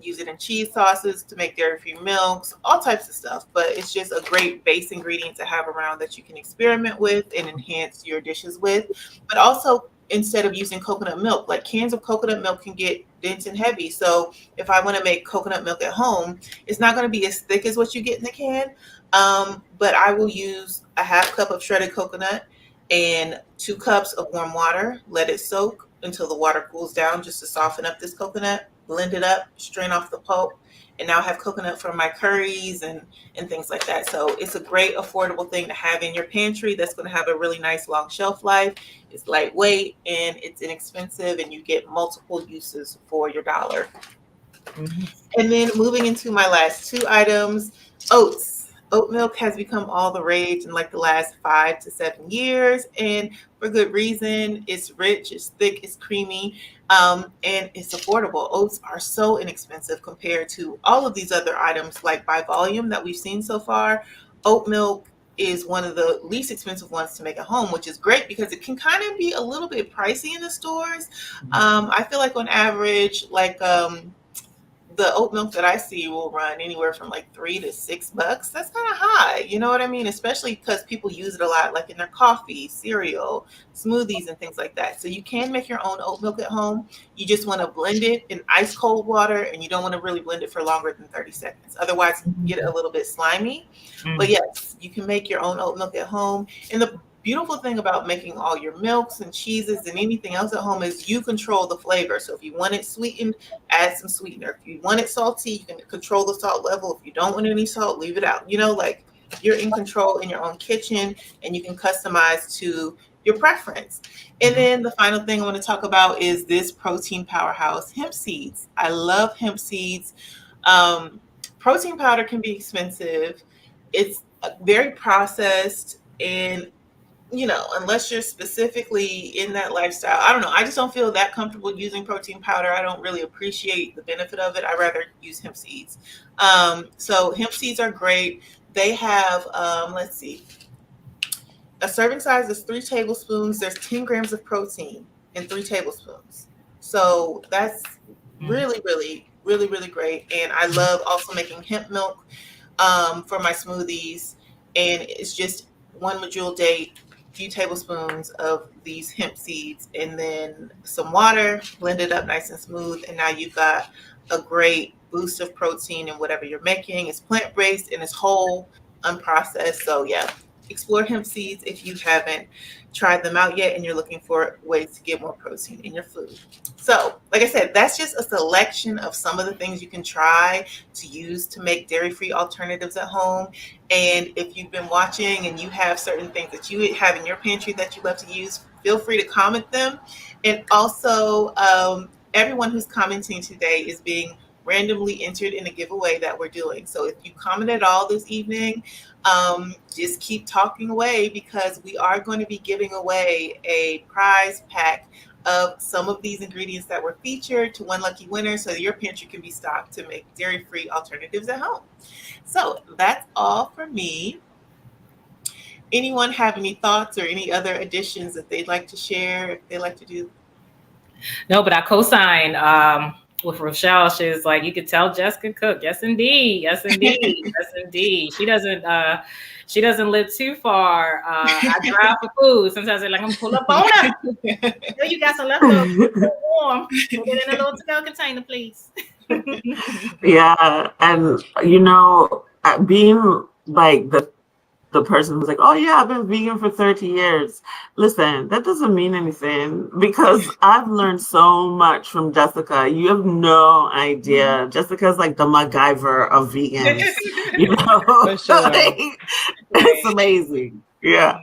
Use it in cheese sauces to make dairy-free milks, all types of stuff. But it's just a great base ingredient to have around that you can experiment with and enhance your dishes with. But also, instead of using coconut milk, like cans of coconut milk can get dense and heavy. So if I want to make coconut milk at home, it's not going to be as thick as what you get in the can. But I will use a half cup of shredded coconut and 2 cups of warm water. Let it soak until the water cools down just to soften up this coconut. blend it up, strain off the pulp, and now have coconut for my curries and things like that. So it's a great affordable thing to have in your pantry that's going to have a really nice long shelf life. It's lightweight and it's inexpensive, and you get multiple uses for your dollar. Mhm. And then moving into my last two items, oats. Oat milk has become all the rage in like the last 5 to 7 years, and for good reason. It's rich, it's thick, it's creamy, and it's affordable. Oats are so inexpensive compared to all of these other items, like by volume that we've seen so far. Oat milk is one of the least expensive ones to make at home, which is great because it can kind of be a little bit pricey in the stores. I feel like on average, like the oat milk that I see will run anywhere from like $3 to $6. That's kind of high, you know what I mean? Especially because people use it a lot, like in their coffee, cereal, smoothies, and things like that. So you can make your own oat milk at home. You just want to blend it in ice cold water, and you don't want to really blend it for longer than 30 seconds. Otherwise, you get a little bit slimy. But Mm. yes, you can make your own oat milk at home. And the beautiful thing about making all your milks and cheeses and anything else at home is you control the flavor. So if you want it sweetened, add some sweetener. If you want it salty, you can control the salt level. If you don't want any salt, leave it out. You know, like you're in control in your own kitchen, and you can customize to your preference. And then the final thing I want to talk about is this protein powerhouse, hemp seeds. I love hemp seeds. Um, Protein powder can be expensive. It's very processed, and unless you're specifically in that lifestyle, I don't know. I just don't feel that comfortable using protein powder. I don't really appreciate the benefit of it. I rather use hemp seeds. So hemp seeds are great. They have, let's see, a serving size is 3 tablespoons. There's 10 grams of protein in 3 tablespoons. So that's Mm. really, really, really, really great. And I love also making hemp milk for my smoothies. And it's just one medjool date, few tablespoons of these hemp seeds, and then some water, blend it up nice and smooth. And now you've got a great boost of protein in whatever you're making. It's plant based and it's whole, unprocessed. So, yeah, explore hemp seeds if you haven't tried them out yet and you're looking for ways to get more protein in your food. So, like I said, that's just a selection of some of the things you can try to use to make dairy-free alternatives at home. And if you've been watching and you have certain things that you have in your pantry that you love to use, feel free to comment them. And also, everyone who's commenting today is being randomly entered in a giveaway that we're doing. So if you comment at all this evening, just keep talking away, because we are going to be giving away a prize pack of some of these ingredients that were featured to one lucky winner, so your pantry can be stocked to make dairy-free alternatives at home. So that's all for me. Anyone have any thoughts or any other additions that they'd like to share, if they like to do? No, but I co-sign with Rochelle. She's like, you could tell Jessica cook. Yes, indeed. Yes, indeed. Yes, indeed. She doesn't live too far. I drive for food. Sometimes they're like, I'm gonna pull up on her. Yo, you got some leftovers. Warm. Put it in a little to-go container, please. Yeah, and being like the person who's like, oh yeah, I've been vegan for 30 years. Listen, that doesn't mean anything, because I've learned so much from Jessica. You have no idea. Jessica's like the MacGyver of vegans, For sure. Like, it's amazing. Yeah,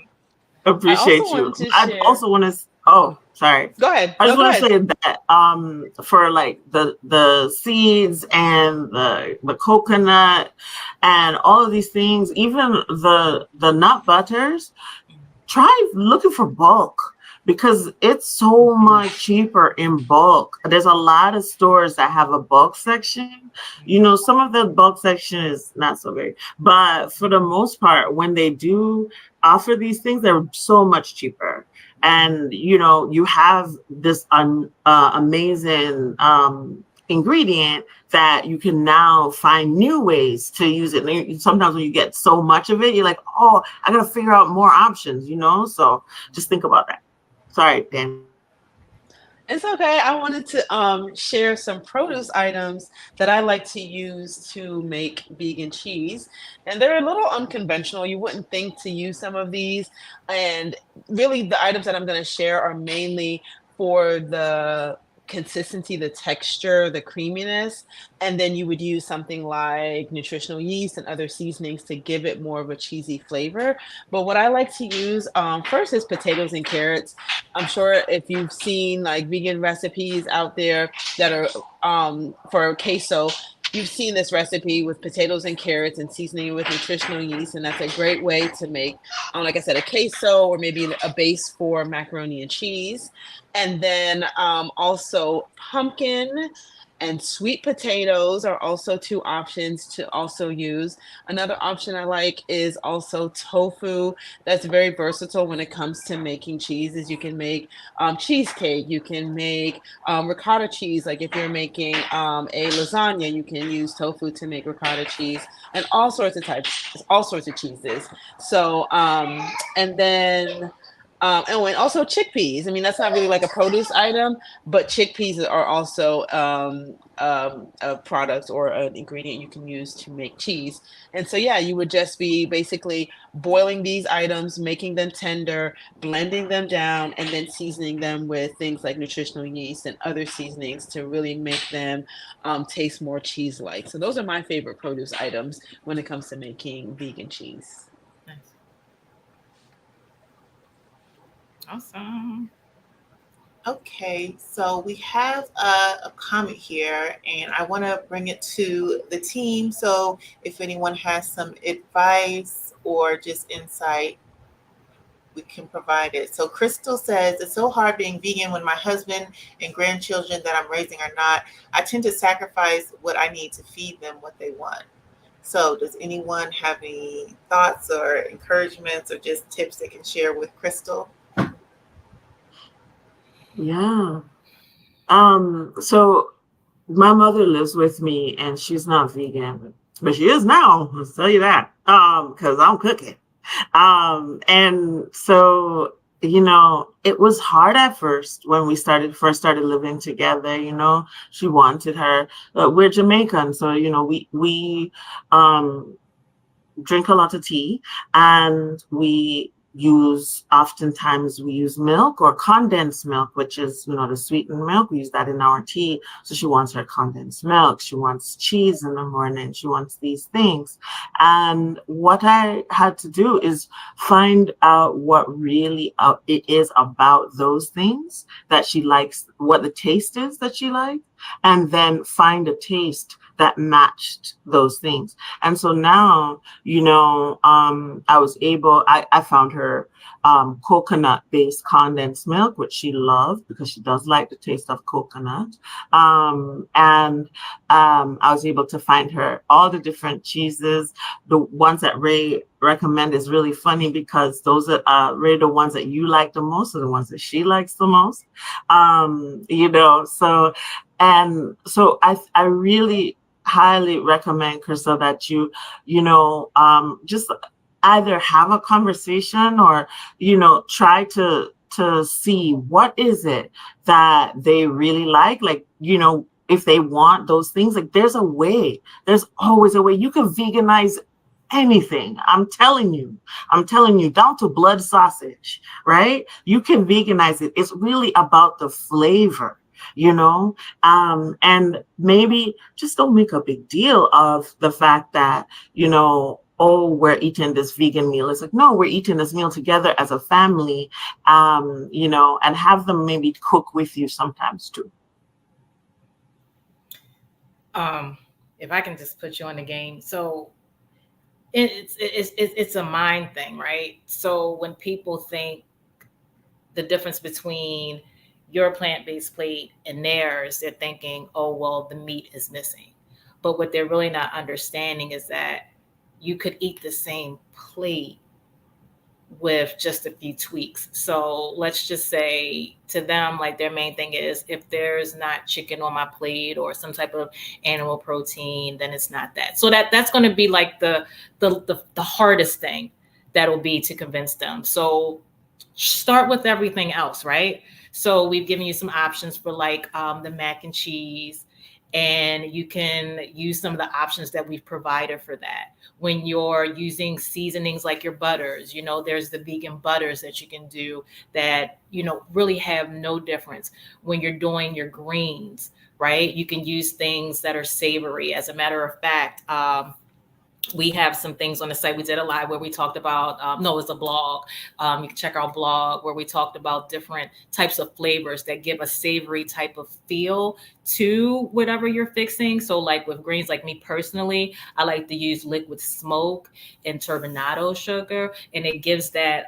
I also appreciate you. wanted to I share. also want to. Oh, sorry. Go ahead. I No, just go want to ahead. say that for like the seeds and the coconut and all of these things, even the nut butters, try looking for bulk, because it's so much cheaper in bulk. There's a lot of stores that have a bulk section. Some of the bulk section is not so great, but for the most part, when they do offer these things, they're so much cheaper. And you have this amazing ingredient that you can now find new ways to use it. And sometimes when you get so much of it, you're like, oh, I gotta figure out more options, so just think about that. Sorry, Dan. It's okay. I wanted to share some produce items that I like to use to make vegan cheese. And they're a little unconventional. You wouldn't think to use some of these. And really, the items that I'm going to share are mainly for the consistency, the texture, the creaminess, and then you would use something like nutritional yeast and other seasonings to give it more of a cheesy flavor. But what I like to use first is potatoes and carrots. I'm sure if you've seen like vegan recipes out there that are for queso, you've seen this recipe with potatoes and carrots and seasoning it with nutritional yeast, and that's a great way to make, like I said, a queso or maybe a base for macaroni and cheese. And then also pumpkin and sweet potatoes are also two options to also use. Another option I like is also tofu. That's very versatile when it comes to making cheeses. You can make cheesecake. You can make ricotta cheese. Like if you're making a lasagna, you can use tofu to make ricotta cheese, and all sorts of types, all sorts of cheeses. So, and then and also chickpeas. I mean, that's not really like a produce item, but chickpeas are also a product or an ingredient you can use to make cheese. And so, yeah, you would just be basically boiling these items, making them tender, blending them down, and then seasoning them with things like nutritional yeast and other seasonings to really make them taste more cheese-like. So those are my favorite produce items when it comes to making vegan cheese. Nice. Awesome. Okay, so we have a comment here, and I want to bring it to the team. So if anyone has some advice or just insight, we can provide it. So Crystal says, it's so hard being vegan when my husband and grandchildren that I'm raising are not. I tend to sacrifice what I need to feed them what they want. So does anyone have any thoughts or encouragements or just tips they can share with Crystal? Yeah. So my mother lives with me and she's not vegan, but she is now. I'll tell you that. Because I'm cooking. And so, it was hard at first when we first started living together. She wanted her. We're Jamaican, so we drink a lot of tea, and oftentimes we use milk or condensed milk, which is, the sweetened milk. We use that in our tea. So she wants her condensed milk. She wants cheese in the morning. She wants these things. And what I had to do is find out what really it is about those things that she likes, what the taste is that she likes, and then find a taste that matched those things. And so now, I found her coconut-based condensed milk, which she loved because she does like the taste of coconut. And I was able to find her all the different cheeses. The ones that Ray recommend is really funny because those are Ray, the ones that you like the most are the ones that she likes the most. So I really highly recommend, Crystal, that you just either have a conversation or try to see what is it that they really like if they want those things. Like there's always a way. You can veganize anything. I'm telling you, down to blood sausage, right? You can veganize it. It's really about the flavor, and maybe just don't make a big deal of the fact that, oh, we're eating this vegan meal. It's like, no, we're eating this meal together as a family, and have them maybe cook with you sometimes too. If I can just put you on the game. So it's a mind thing, right? So when people think the difference between your plant-based plate and theirs, they're thinking, oh, well, the meat is missing. But what they're really not understanding is that you could eat the same plate with just a few tweaks. So let's just say to them, like their main thing is if there's not chicken on my plate or some type of animal protein, then it's not that. So that's going to be like the hardest thing that'll be to convince them. So start with everything else, right? So we've given you some options for like the mac and cheese and you can use some of the options that we've provided for that. When you're using seasonings like your butters, there's the vegan butters that you can do that, really have no difference. When you're doing your greens, right, you can use things that are savory. As a matter of fact, we have some things on the site. We did a live where we talked about, no, it's a blog. You can check our blog where we talked about different types of flavors that give a savory type of feel to whatever you're fixing. So like with greens, like me personally, I like to use liquid smoke and turbinado sugar, and it gives that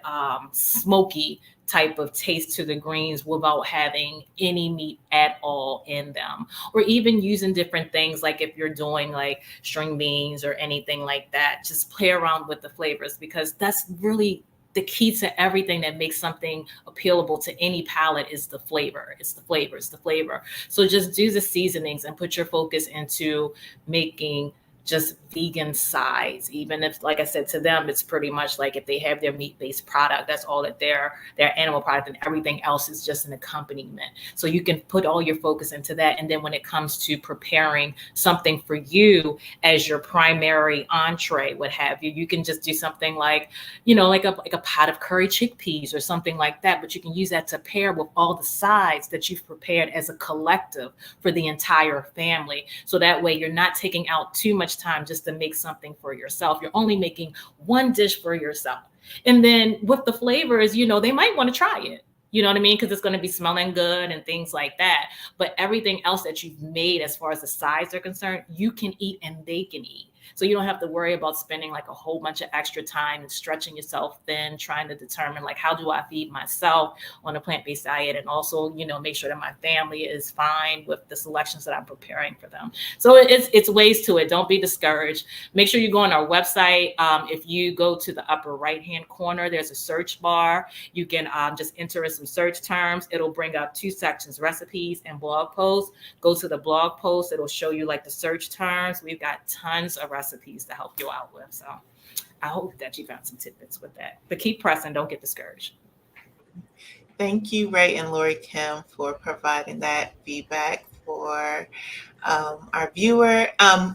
smoky type of taste to the greens without having any meat at all in them. Or even using different things, like if you're doing like string beans or anything like that, just play around with the flavors, because that's really the key to everything that makes something appealable to any palate is the flavor. It's the flavor. It's the flavor. So just do the seasonings and put your focus into making just vegan sides. Even if, like I said, to them, it's pretty much like if they have their meat-based product, that's all that their animal product, and everything else is just an accompaniment. So you can put all your focus into that. And then when it comes to preparing something for you as your primary entree, what have you, you can just do something like, like a pot of curry chickpeas or something like that. But you can use that to pair with all the sides that you've prepared as a collective for the entire family. So that way you're not taking out too much time just to make something for yourself. You're only making one dish for yourself. And then with the flavors, they might want to try it. You know what I mean? Because it's going to be smelling good and things like that. But everything else that you've made as far as the sides are concerned, you can eat and they can eat. So you don't have to worry about spending like a whole bunch of extra time and stretching yourself thin, trying to determine like, how do I feed myself on a plant-based diet? And also, make sure that my family is fine with the selections that I'm preparing for them. So it's ways to it. Don't be discouraged. Make sure you go on our website. If you go to the upper right-hand corner, there's a search bar. You can just enter in some search terms. It'll bring up two sections, recipes and blog posts. Go to the blog post. It'll show you like the search terms. We've got tons of recipes to help you out with. So I hope that you found some tidbits with that. But keep pressing. Don't get discouraged. Thank you, Ray and Lori Kim, for providing that feedback for our viewer.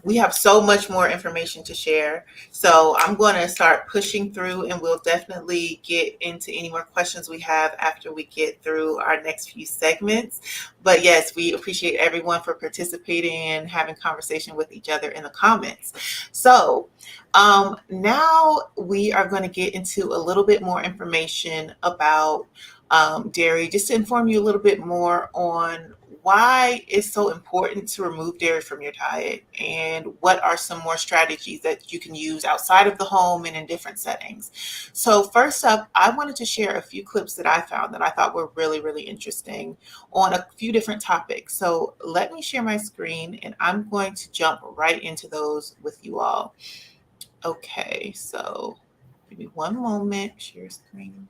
We have so much more information to share. So I'm going to start pushing through, and we'll definitely get into any more questions we have after we get through our next few segments. But yes, we appreciate everyone for participating and having conversation with each other in the comments. So now we are going to get into a little bit more information about dairy, just to inform you a little bit more on why it's so important to remove dairy from your diet, and what are some more strategies that you can use outside of the home and in different settings. So first up, I wanted to share a few clips that I found that I thought were really, really interesting on a few different topics. So let me share my screen, and I'm going to jump right into those with you all. Okay, so give me one moment, share screen.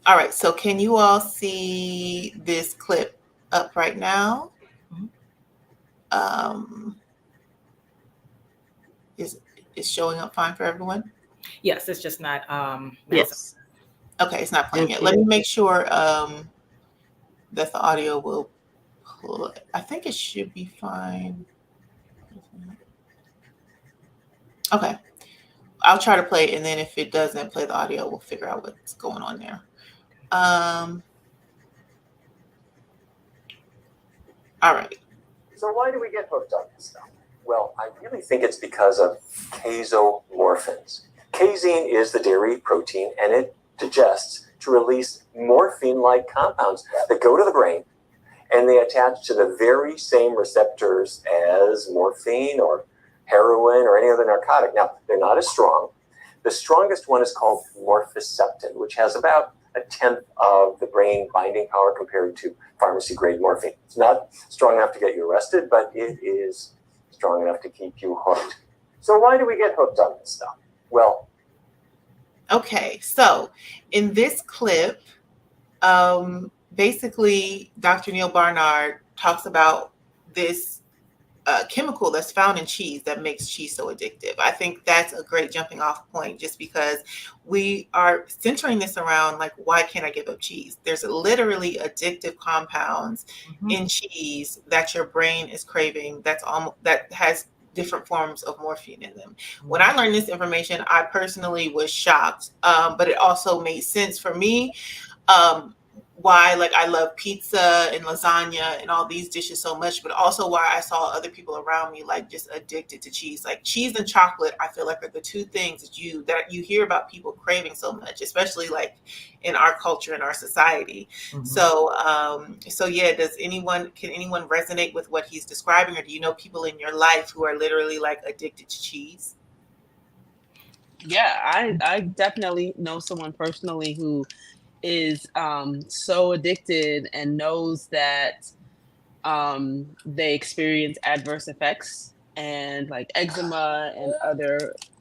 All right, so can you all see this clip up right now? Is showing up fine for everyone? Yes, it's just not. Yes. Okay, it's not playing yet. Let me make sure that the audio will pull it. I think it should be fine. Okay, I'll try to play it, and then if it doesn't play the audio, we'll figure out what's going on there. All right. So why do we get hooked on this stuff? Well, I really think it's because of casomorphins. Casein is the dairy protein, and it digests to release morphine-like compounds that go to the brain, and they attach to the very same receptors as morphine or heroin or any other narcotic. Now, they're not as strong. The strongest one is called morphiseptin, which has about 1/10 of the brain binding power compared to pharmacy-grade morphine. It's not strong enough to get you arrested, but it is strong enough to keep you hooked. So why do we get hooked on this stuff? Well, okay, so in this clip, basically, Dr. Neil Barnard talks about this chemical that's found in cheese that makes cheese so addictive. I think that's a great jumping off point just because we are centering this around like, why can't I give up cheese? There's literally addictive compounds in cheese that your brain is craving that has different forms of morphine in them. When I learned this information, I personally was shocked, but it also made sense for me. Um, why like I love pizza and lasagna and all these dishes so much, but also why I saw other people around me like just addicted to cheese. Like cheese and chocolate, I feel like are the two things that you hear about people craving so much, especially like in our culture and our society. So yeah, can anyone resonate with what he's describing, or do you know people in your life who are literally like addicted to cheese? Yeah, I definitely know someone personally who is so addicted and knows that they experience adverse effects and like eczema and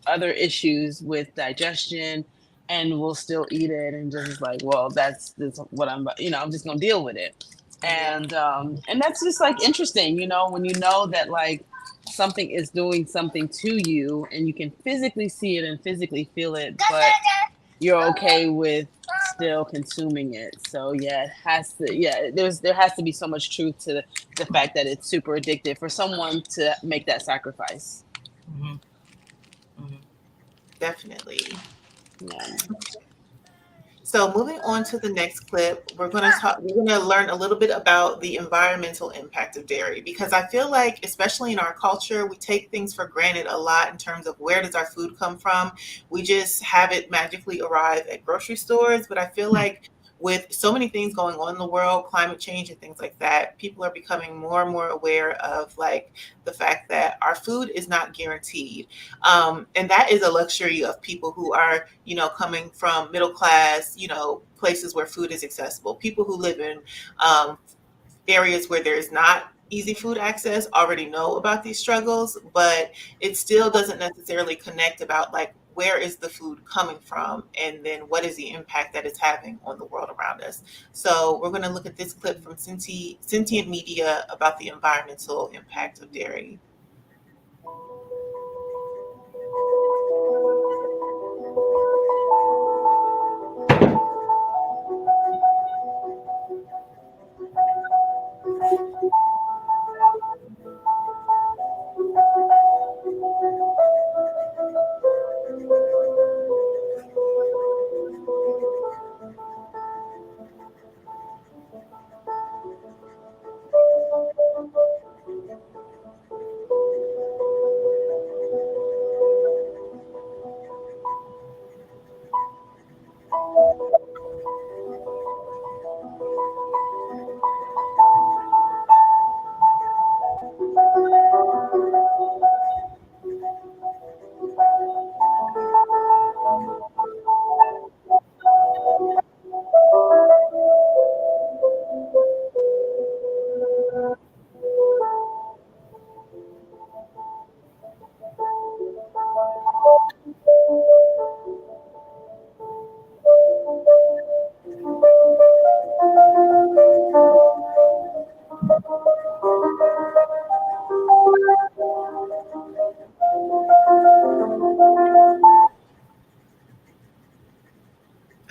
other issues with digestion, and will still eat it and just is like, well, that's what I'm just gonna deal with it. And that's just like interesting, when you know that like something is doing something to you and you can physically see it and physically feel it, but you're okay with still consuming it. So yeah, there has to be so much truth to the fact that it's super addictive for someone to make that sacrifice. Definitely. Yeah. So moving on to the next clip, we're going to learn a little bit about the environmental impact of dairy, because I feel like, especially in our culture, we take things for granted a lot in terms of where does our food come from. We just have it magically arrive at grocery stores, but I feel like with so many things going on in the world, climate change and things like that, people are becoming more and more aware of like the fact that our food is not guaranteed. And that is a luxury of people who are, coming from middle class, places where food is accessible. People who live in areas where there is not easy food access already know about these struggles, but it still doesn't necessarily connect about like, where is the food coming from, and then what is the impact that it's having on the world around us. So we're going to look at this clip from Sentient Media about the environmental impact of dairy.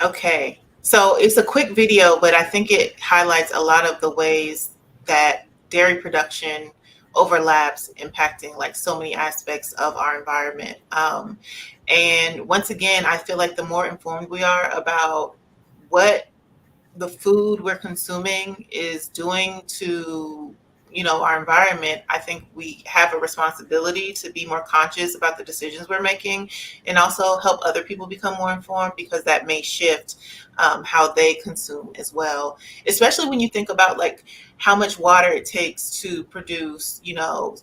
Okay, so it's a quick video, but I think it highlights a lot of the ways that dairy production overlaps, impacting like so many aspects of our environment. And once again, I feel like the more informed we are about what the food we're consuming is doing to our environment, I think we have a responsibility to be more conscious about the decisions we're making, and also help other people become more informed, because that may shift how they consume as well, especially when you think about like how much water it takes to produce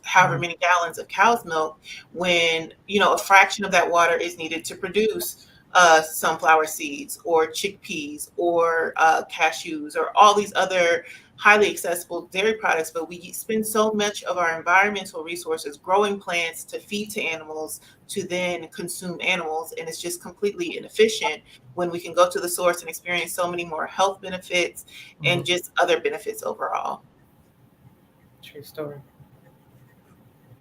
however many gallons of cow's milk, when a fraction of that water is needed to produce sunflower seeds or chickpeas or cashews or all these other highly accessible dairy products. But we spend so much of our environmental resources growing plants to feed to animals to then consume animals, and it's just completely inefficient when we can go to the source and experience so many more health benefits and just other benefits overall. True story.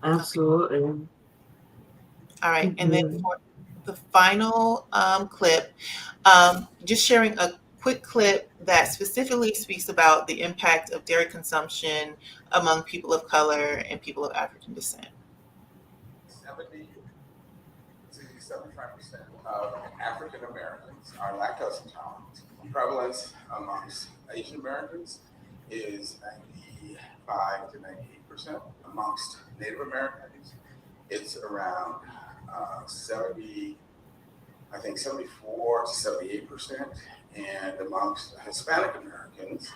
Absolutely. All right. And then Mhm. for the final clip, just sharing a quick clip that specifically speaks about the impact of dairy consumption among people of color and people of African descent. 70 to 75% of African Americans are lactose intolerant. Prevalence amongst Asian Americans is 95 to 98%. Amongst Native Americans, it's around 70, I think 74 to 78%. And amongst Hispanic Americans,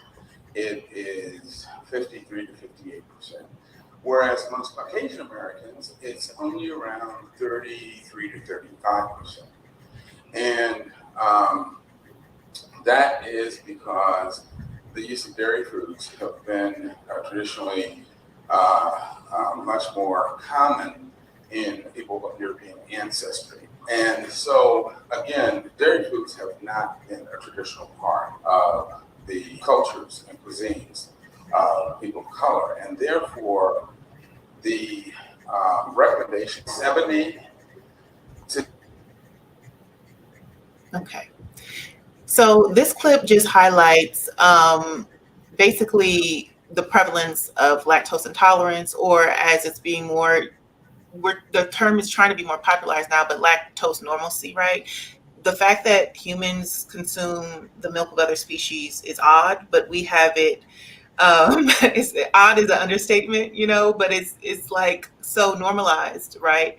it is 53 to 58%. Whereas amongst Caucasian Americans, it's only around 33 to 35%. And that is because the use of dairy foods have been traditionally much more common in people of European ancestry. And so, again, dairy foods have not been a traditional part of the cultures and cuisines of people of color. And therefore, the recommendation 70 to. Okay. So this clip just highlights basically the prevalence of lactose intolerance, or as it's being more, the term is trying to be more popularized now, but lactose normalcy, right? The fact that humans consume the milk of other species is odd, but we have it. It's odd is an understatement, but it's like so normalized, right?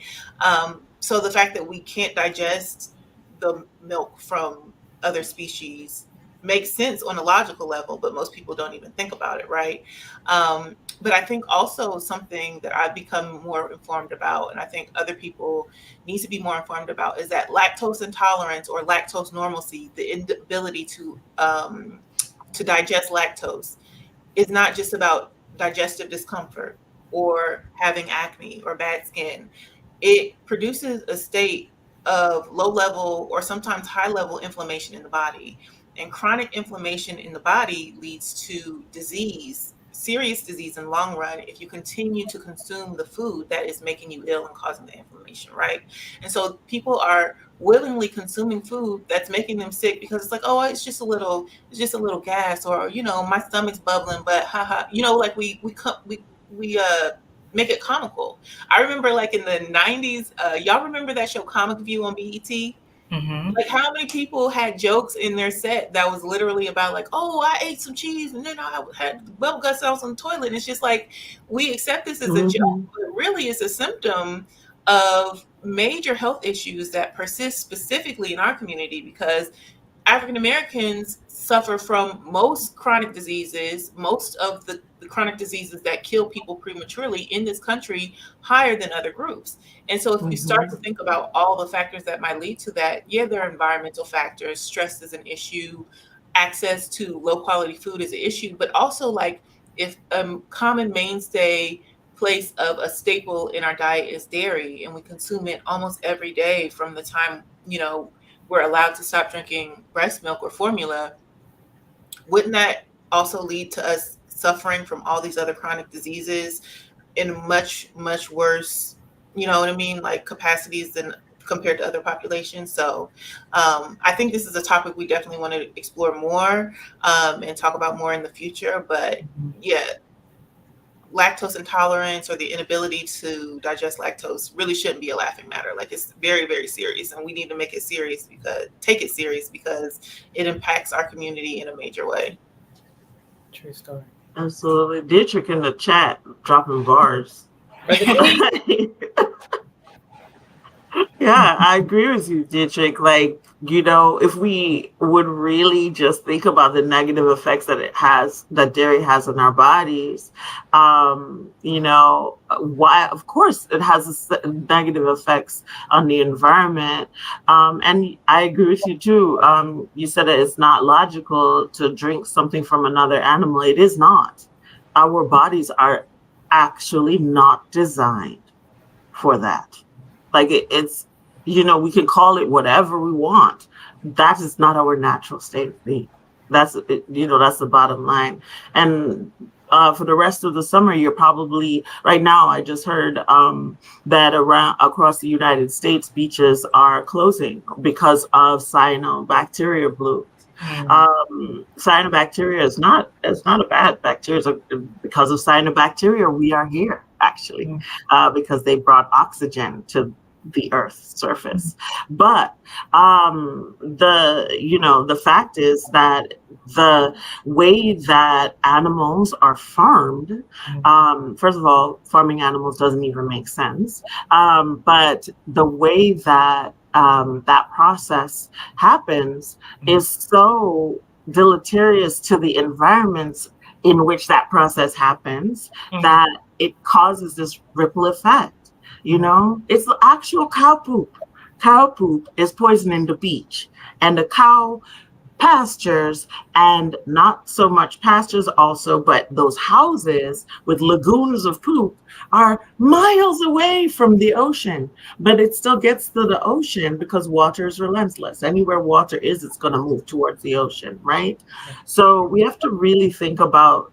So the fact that we can't digest the milk from other species makes sense on a logical level, but most people don't even think about it, right? But I think also something that I've become more informed about, and I think other people need to be more informed about, is that lactose intolerance or lactose normalcy, the inability to digest lactose, is not just about digestive discomfort or having acne or bad skin. It produces a state of low level or sometimes high level inflammation in the body. And chronic inflammation in the body leads to disease, serious disease in the long run, if you continue to consume the food that is making you ill and causing the inflammation, right? And so people are willingly consuming food that's making them sick because it's like, oh, it's just a little gas, or my stomach's bubbling, but haha, like we make it comical. I remember like in the 90s, y'all remember that show Comic View on BET? Mm-hmm. Like how many people had jokes in their set that was literally about like, oh, I ate some cheese and then I had bubble guts, I was on the toilet. And it's just like, we accept this as a joke, Mhm. but really it's a symptom of major health issues that persist specifically in our community, because African Americans suffer from most chronic diseases, most of the chronic diseases that kill people prematurely in this country, higher than other groups. And so if you start to Mhm. think about all the factors that might lead to that, yeah, there are environmental factors, stress is an issue, access to low quality food is an issue, but also like if a common mainstay place of a staple in our diet is dairy and we consume it almost every day from the time, we're allowed to stop drinking breast milk or formula, wouldn't that also lead to us suffering from all these other chronic diseases in much, much worse, you know what I mean, like capacities than compared to other populations? So I think this is a topic we definitely want to explore more and talk about more in the future. But yeah, lactose intolerance or the inability to digest lactose really shouldn't be a laughing matter. Like it's very, very serious, and we need to take it serious because it impacts our community in a major way. True story. Absolutely. Dietrich in the chat dropping bars. Brother D. Yeah, I agree with you, Dietrich. Like, if we would really just think about the negative effects that dairy has on our bodies, why, of course, it has negative effects on the environment. And I agree with you too. You said that it's not logical to drink something from another animal. It is not. Our bodies are actually not designed for that. Like it's, we can call it whatever we want. That is not our natural state of being. That's the bottom line. And for the rest of the summer, you're probably, right now, I just heard that across the United States, beaches are closing because of cyanobacteria blooms. Cyanobacteria is not a bad bacteria. Because of cyanobacteria, we are here, actually, because they brought oxygen to the Earth's surface. But the fact is that the way that animals are farmed, first of all, farming animals doesn't even make sense. But the way that that process happens is so deleterious to the environments in which that process happens that it causes this ripple effect. It's the actual cow poop. Cow poop is poisoning the beach, and the cow pastures, and not so much pastures also, but those houses with lagoons of poop are miles away from the ocean, but it still gets to the ocean because water is relentless. Anywhere water is, it's going to move towards the ocean, right? So we have to really think about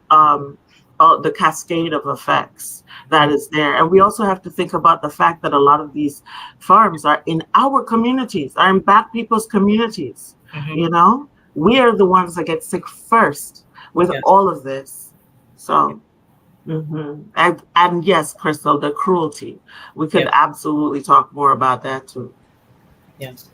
the cascade of effects that is there. And we also have to think about the fact that a lot of these farms are in our communities, are in Black people's communities. We are the ones that get sick first with all of this. So, and yes, Crystal, the cruelty. We could absolutely talk more about that too. Yes.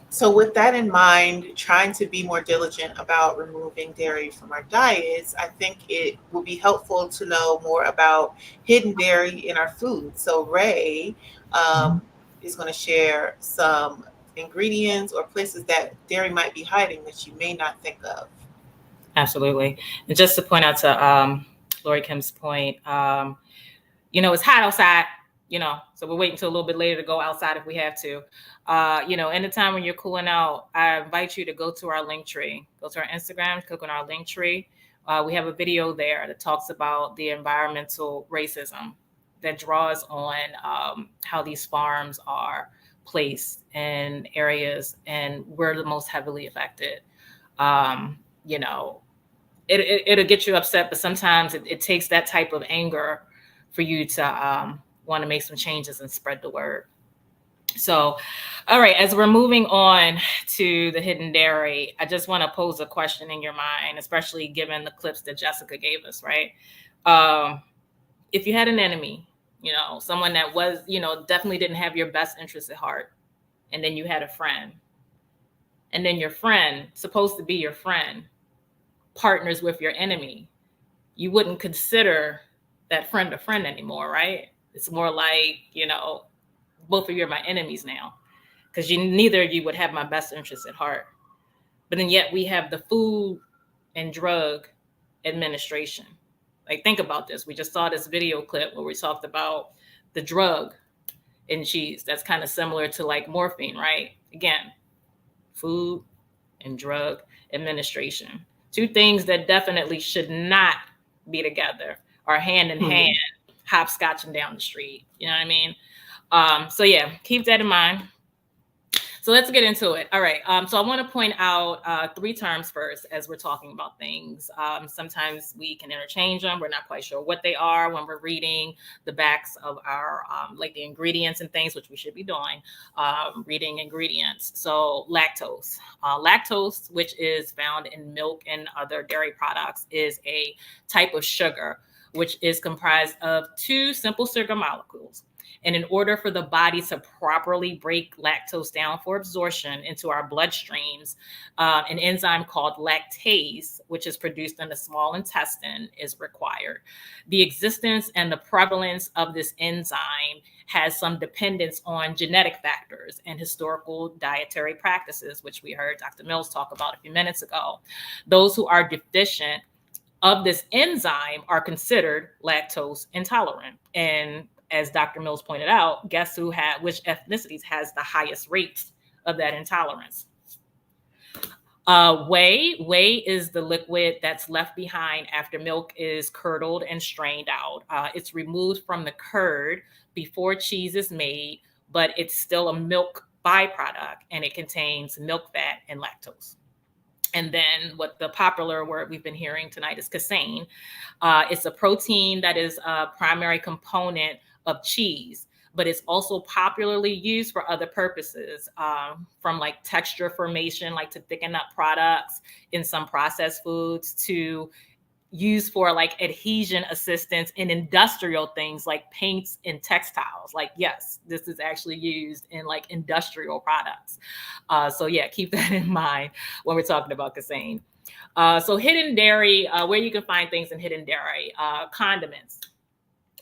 So with that in mind, trying to be more diligent about removing dairy from our diets, I think it will be helpful to know more about hidden dairy in our food. So Ray is going to share some ingredients or places that dairy might be hiding that you may not think of. Absolutely. And just to point out to Lori Kim's point, it's hot outside, so we're waiting until a little bit later to go outside if we have to. Anytime when you're cooling out, I invite you to go to our link tree, go to our Instagram, click on our link tree. We have a video there that talks about the environmental racism that draws on how these farms are placed in areas, and we're the most heavily affected. It'll get you upset, but sometimes it takes that type of anger for you to want to make some changes and spread the word. So, all right, as we're moving on to the hidden dairy, I just want to pose a question in your mind, especially given the clips that Jessica gave us, right? If you had an enemy, someone that was, definitely didn't have your best interest at heart, and then you had a friend, and then your friend, supposed to be your friend, partners with your enemy, you wouldn't consider that friend a friend anymore, right? It's more like, both of you are my enemies now, because neither of you would have my best interests at heart. But then yet we have the Food and Drug Administration. Like, think about this. We just saw this video clip where we talked about the drug in cheese. That's kind of similar to like morphine, right? Again, Food and Drug Administration. Two things that definitely should not be together, are hand in hand, hopscotching down the street. You know what I mean? So yeah, keep that in mind. So let's get into it. All right. So I want to point out 3 terms first as we're talking about things. Sometimes we can interchange them. We're not quite sure what they are when we're reading the backs of our, like the ingredients and things, which we should be doing, reading ingredients. So lactose. Lactose, which is found in milk and other dairy products, is a type of sugar, which is comprised of 2 simple sugar molecules. And in order for the body to properly break lactose down for absorption into our bloodstreams, an enzyme called lactase, which is produced in the small intestine, is required. The existence and the prevalence of this enzyme has some dependence on genetic factors and historical dietary practices, which we heard Dr. Mills talk about a few minutes ago. Those who are deficient of this enzyme are considered lactose intolerant. And as Dr. Mills pointed out, guess which ethnicities has the highest rates of that intolerance? Whey is the liquid that's left behind after milk is curdled and strained out. It's removed from the curd before cheese is made, but it's still a milk byproduct, and it contains milk fat and lactose. And then what the popular word we've been hearing tonight is casein. It's a protein that is a primary component of cheese, but it's also popularly used for other purposes, from like texture formation, like to thicken up products in some processed foods, to used for like adhesion assistance in industrial things like paints and textiles. Like, yes, this is actually used in like industrial products. So yeah, keep that in mind when we're talking about casein. So hidden dairy, where you can find things in hidden dairy, condiments.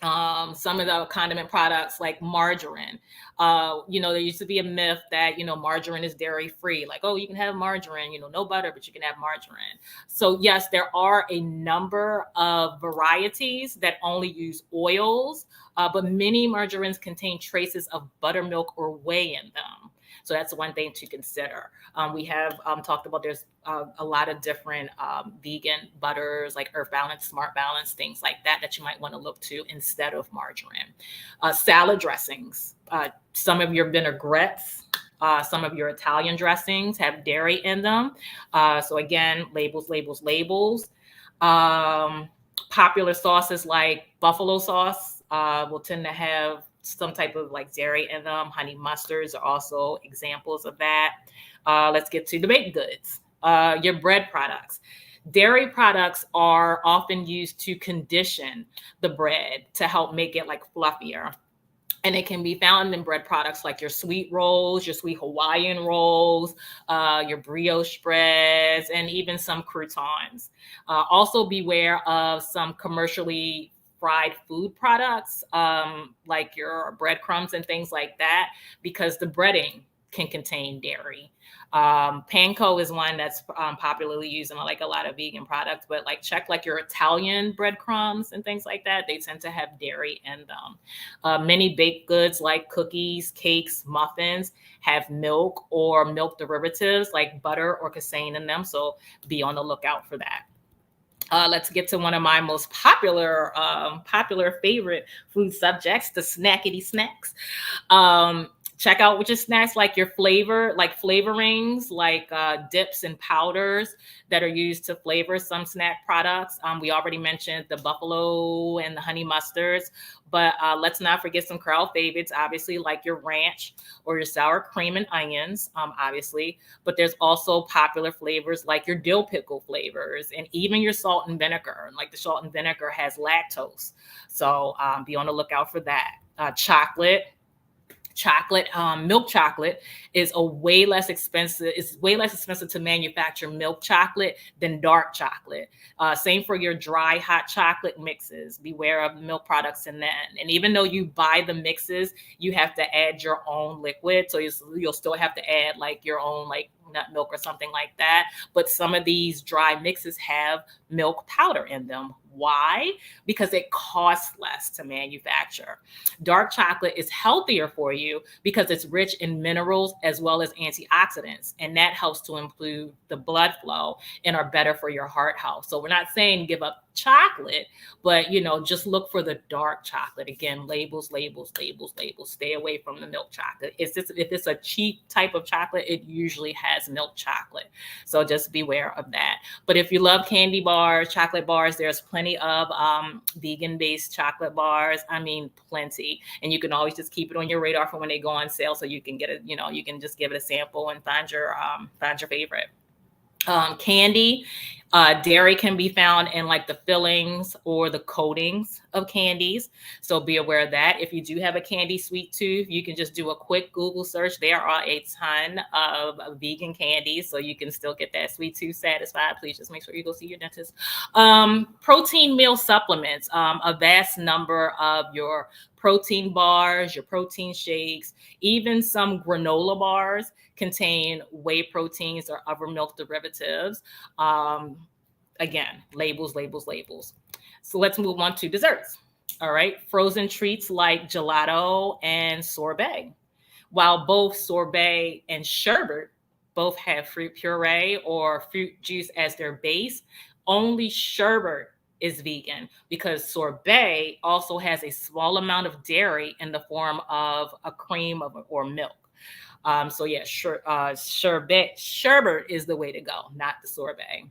Some of the condiment products like margarine. There used to be a myth that, margarine is dairy free. Like, oh, you can have margarine, no butter, but you can have margarine. So yes, there are a number of varieties that only use oils, but many margarines contain traces of buttermilk or whey in them. So that's one thing to consider. We have talked about there's a lot of different vegan butters like Earth Balance, Smart Balance, things like that you might want to look to instead of margarine. Salad dressings, some of your vinaigrettes, some of your Italian dressings have dairy in them. So again, labels, labels, labels. Popular sauces like buffalo sauce will tend to have some type of like dairy in them. Honey mustards are also examples of that. Let's get to the baked goods, your bread products. Dairy products are often used to condition the bread to help make it like fluffier. And it can be found in bread products like your sweet rolls, your sweet Hawaiian rolls, your brioche breads, and even some croutons. Also beware of some commercially fried food products, like your breadcrumbs and things like that, because the breading can contain dairy. Panko is one that's popularly used in like a lot of vegan products, but like check like your Italian breadcrumbs and things like that. They tend to have dairy in them. Many baked goods like cookies, cakes, muffins have milk or milk derivatives like butter or casein in them. So be on the lookout for that. Let's get to one of my most popular favorite food subjects, the snackety snacks. Check out which is snacks like your flavorings, like dips and powders that are used to flavor some snack products. We already mentioned the buffalo and the honey mustards, but let's not forget some crowd favorites, obviously, like your ranch or your sour cream and onions, obviously. But there's also popular flavors like your dill pickle flavors and even your salt and vinegar. Like the salt and vinegar has lactose. So be on the lookout for that. Milk chocolate is way less expensive. It's way less expensive to manufacture milk chocolate than dark chocolate. Same for your dry hot chocolate mixes. Beware of milk products in that. And even though you buy the mixes, you have to add your own liquid. So you'll still have to add like your own like nut milk or something like that. But some of these dry mixes have milk powder in them. Why? Because it costs less to manufacture. Dark chocolate is healthier for you because it's rich in minerals as well as antioxidants, and that helps to improve the blood flow and are better for your heart health. So we're not saying give up chocolate, but just look for the dark chocolate. Again, labels, labels, labels, labels. Stay away from the milk chocolate. If it's a cheap type of chocolate, it usually has milk chocolate. So just beware of that. But if you love candy bars, chocolate bars, there's plenty of vegan-based chocolate bars. I mean, plenty. And you can always just keep it on your radar for when they go on sale, so you can get it. You can just give it a sample and find your favorite. Candy, dairy can be found in like the fillings or the coatings of candies. So be aware of that. If you do have a candy sweet tooth, you can just do a quick Google search. There are a ton of vegan candies, so you can still get that sweet tooth satisfied. Please just make sure you go see your dentist. Protein meal supplements, a vast number of your protein bars, your protein shakes, even some granola bars contain whey proteins or other milk derivatives. Again, labels, labels, labels. So let's move on to desserts. All right, frozen treats like gelato and sorbet. While both sorbet and sherbet both have fruit puree or fruit juice as their base, only sherbet is vegan because sorbet also has a small amount of dairy in the form of a cream or milk. So yeah, sherbet is the way to go, not the sorbet.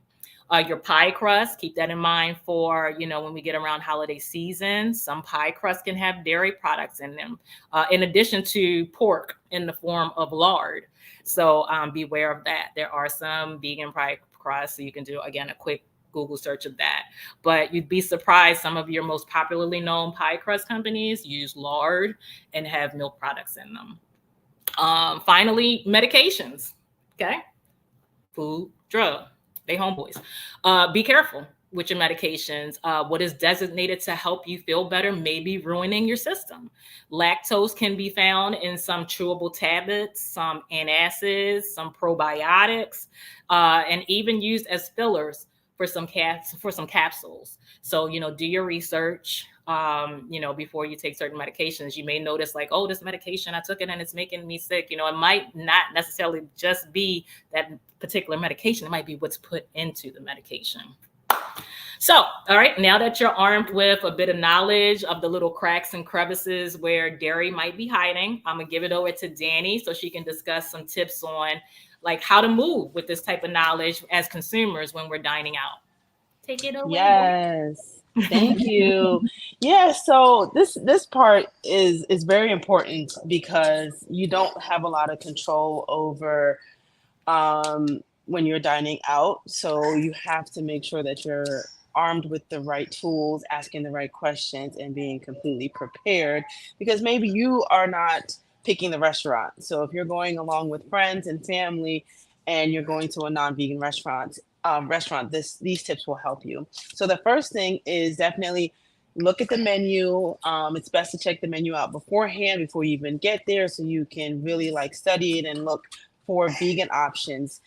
Your pie crust, keep that in mind for, when we get around holiday season. Some pie crust can have dairy products in them, in addition to pork in the form of lard. So beware of that. There are some vegan pie crusts, so you can do, again, a quick Google search of that. But you'd be surprised, some of your most popularly known pie crust companies use lard and have milk products in them. Finally, medications. Okay. Food, drug, they homeboys. Be careful with your medications. What is designated to help you feel better may be ruining your system. Lactose can be found in some chewable tablets, some antacids, some probiotics, and even used as fillers for some capsules. So, do your research. Before you take certain medications, you may notice like, oh, this medication, I took it and it's making me sick. It might not necessarily just be that particular medication. It might be what's put into the medication. So, all right, now that you're armed with a bit of knowledge of the little cracks and crevices where dairy might be hiding, I'm gonna give it over to Danny so she can discuss some tips on like how to move with this type of knowledge as consumers when we're dining out. Take it away. Yes. Thank you. Yeah, so this part is very important because you don't have a lot of control over when you're dining out. So you have to make sure that you're armed with the right tools, asking the right questions, and being completely prepared, because maybe you are not picking the restaurant. So if you're going along with friends and family and you're going to a non-vegan restaurant, these tips will help you. So the first thing is definitely look at the menu. It's best to check the menu out beforehand before you even get there, so you can really like study it and look for vegan options.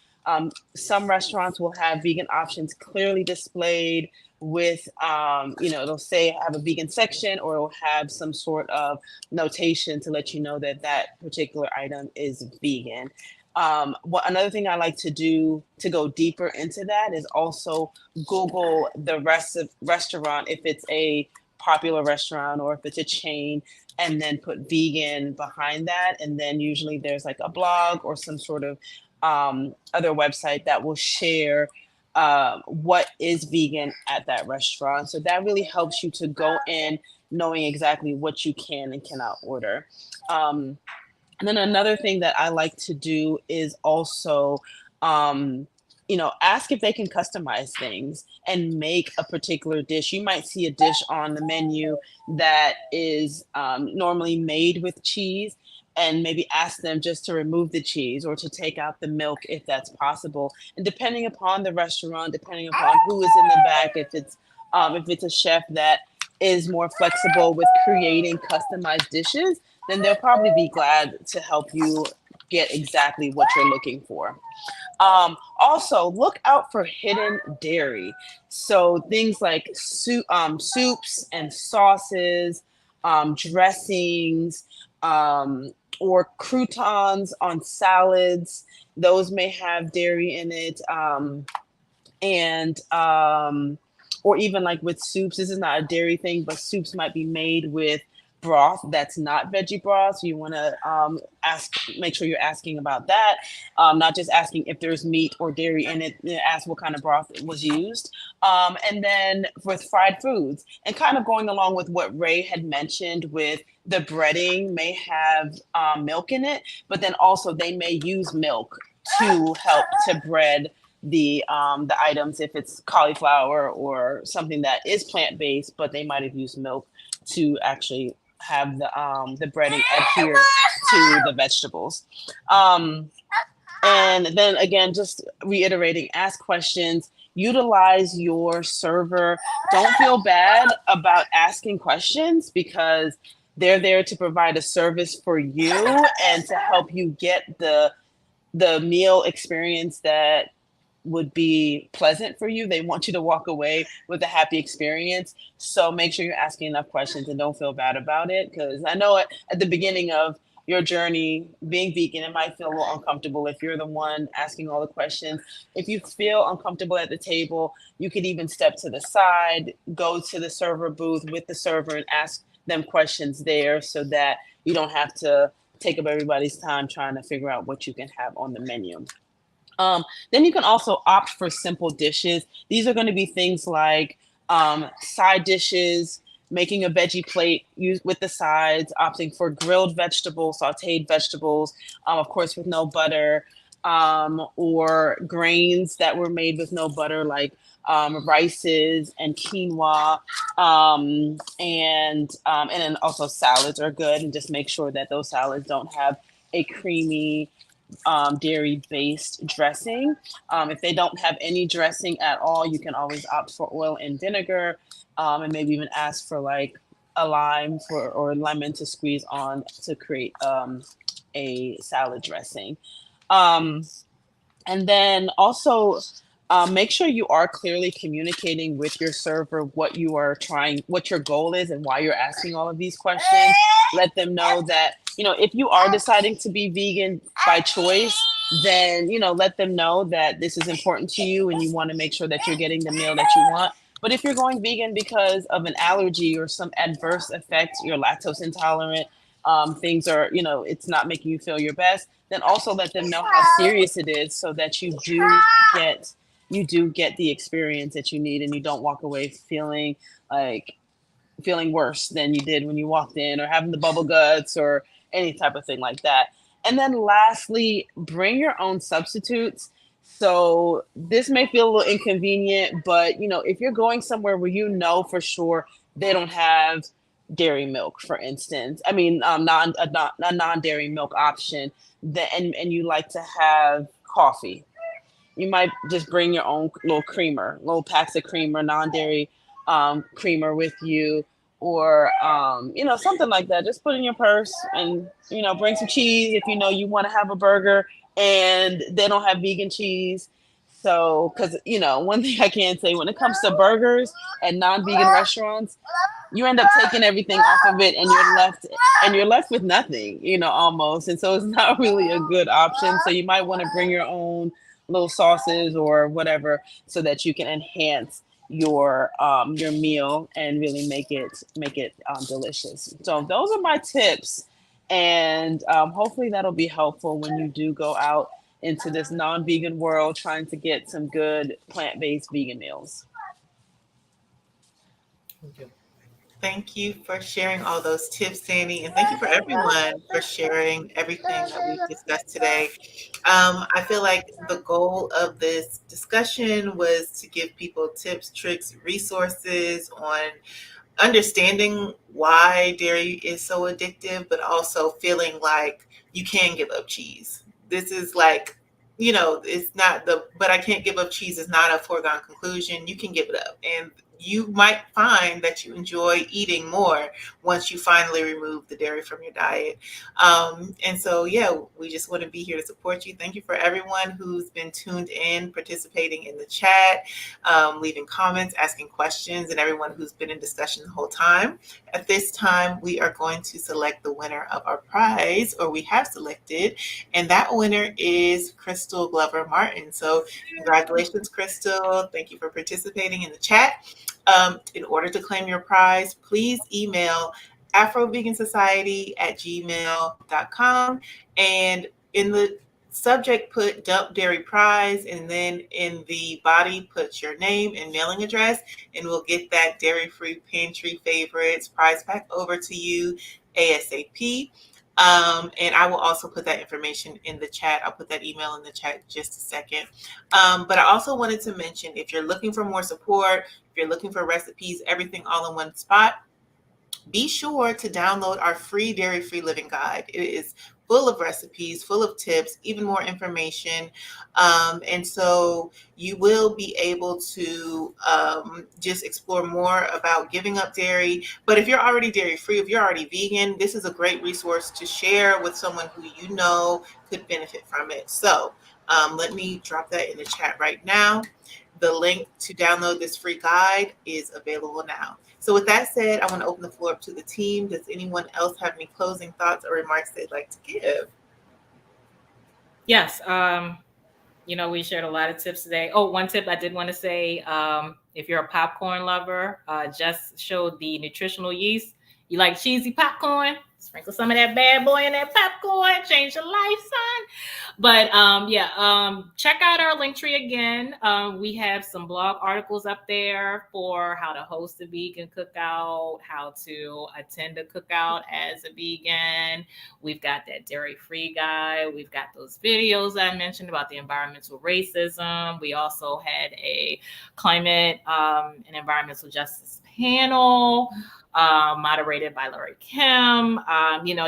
Some restaurants will have vegan options clearly displayed with, they'll say have a vegan section, or it'll have some sort of notation to let you know that that particular item is vegan. Another thing I like to do to go deeper into that is also Google the restaurant, if it's a popular restaurant or if it's a chain, and then put vegan behind that. And then usually there's like a blog or some sort of other website that will share what is vegan at that restaurant. So that really helps you to go in knowing exactly what you can and cannot order. And then another thing that I like to do is also, ask if they can customize things and make a particular dish. You might see a dish on the menu that is normally made with cheese, and maybe ask them just to remove the cheese or to take out the milk if that's possible. And depending upon the restaurant, depending upon who is in the back, if it's a chef that is more flexible with creating customized dishes, then they'll probably be glad to help you get exactly what you're looking for. Also, look out for hidden dairy. So things like soups and sauces, dressings, or croutons on salads. Those may have dairy in it. Or even like with soups, this is not a dairy thing, but soups might be made with broth that's not veggie broth. So you want to make sure you're asking about that, not just asking if there's meat or dairy in it. Ask what kind of broth was used. And then with fried foods, and kind of going along with what Ray had mentioned with the breading may have milk in it, but then also they may use milk to help to bread the items if it's cauliflower or something that is plant-based, but they might have used milk to actually have the breading adhere to the vegetables. And then again, just reiterating, ask questions, utilize your server. Don't feel bad about asking questions, because they're there to provide a service for you and to help you get the meal experience that would be pleasant for you. They want you to walk away with a happy experience. So make sure you're asking enough questions and don't feel bad about it. Because I know at the beginning of your journey being vegan, it might feel a little uncomfortable if you're the one asking all the questions. If you feel uncomfortable at the table, you could even step to the side, go to the server booth with the server and ask them questions there, so that you don't have to take up everybody's time trying to figure out what you can have on the menu. Then you can also opt for simple dishes. These are going to be things like side dishes, making a veggie plate used with the sides, opting for grilled vegetables, sauteed vegetables, of course, with no butter, or grains that were made with no butter, like rices and quinoa, and then also salads are good, and just make sure that those salads don't have a creamy dairy-based dressing. If they don't have any dressing at all, you can always opt for oil and vinegar, and maybe even ask for like a lime or lemon to squeeze on to create a salad dressing. Um, and then also make sure you are clearly communicating with your server what you are trying, what your goal is, and why you're asking all of these questions. Let them know that, if you are deciding to be vegan by choice, then, let them know that this is important to you and you want to make sure that you're getting the meal that you want. But if you're going vegan because of an allergy or some adverse effect, you're lactose intolerant, things are, it's not making you feel your best, then also let them know how serious it is so that you do get the experience that you need and you don't walk away feeling worse than you did when you walked in, or having the bubble guts or any type of thing like that. And then lastly, bring your own substitutes. So this may feel a little inconvenient, but if you're going somewhere where for sure they don't have dairy milk, for instance, I mean, a non-dairy milk option, and you like to have coffee, you might just bring your own little packs of creamer, non-dairy creamer with you, or something like that. Just put in your purse, and bring some cheese if you want to have a burger and they don't have vegan cheese. So, because one thing I can say when it comes to burgers at non-vegan restaurants, you end up taking everything off of it, and you're left with nothing, almost. And so it's not really a good option. So you might want to bring your own little sauces or whatever, so that you can enhance your meal and really make it delicious. So those are my tips, and hopefully that'll be helpful when you do go out into this non-vegan world trying to get some good plant-based vegan meals. Thank you for sharing all those tips, Sandy, and thank you for everyone for sharing everything that we've discussed today. I feel like the goal of this discussion was to give people tips, tricks, resources on understanding why dairy is so addictive, but also feeling like you can give up cheese. This is like, it's not but I can't give up cheese is not a foregone conclusion. You can give it up. And you might find that you enjoy eating more once you finally remove the dairy from your diet. And so, yeah, we just want to be here to support you. Thank you for everyone who's been tuned in, participating in the chat, leaving comments, asking questions, and everyone who's been in discussion the whole time. At this time, we are going to select the winner of our prize, or we have selected, and that winner is Crystal Glover Martin. So congratulations, Crystal. Thank you for participating in the chat. In order to claim your prize, please email Afro-Vegan Society at gmail.com, and in the subject put dump dairy prize, and then in the body put your name and mailing address, and we'll get that dairy-free pantry favorites prize pack over to you ASAP. And I will also put that information in the chat. I'll put that email in the chat just a second. But I also wanted to mention, if you're looking for more support, if you're looking for recipes, everything all in one spot, be sure to download our free dairy-free living guide. It is full of recipes, full of tips, even more information. And so you will be able to just explore more about giving up dairy. But if you're already dairy-free, if you're already vegan, this is a great resource to share with someone who you know could benefit from it. So let me drop that in the chat right now. The link to download this free guide is available now. So with that said, I want to open the floor up to the team. Does anyone else have any closing thoughts or remarks they'd like to give? Yes. We shared a lot of tips today. Oh, one tip I did want to say, if you're a popcorn lover, Jess showed the nutritional yeast. You like cheesy popcorn? Sprinkle some of that bad boy in that popcorn, change your life, son. But check out our link tree again. We have some blog articles up there for how to host a vegan cookout, how to attend a cookout as a vegan. We've got that dairy-free guide. We've got those videos I mentioned about the environmental racism. We also had a climate and environmental justice panel moderated by Larry Kim.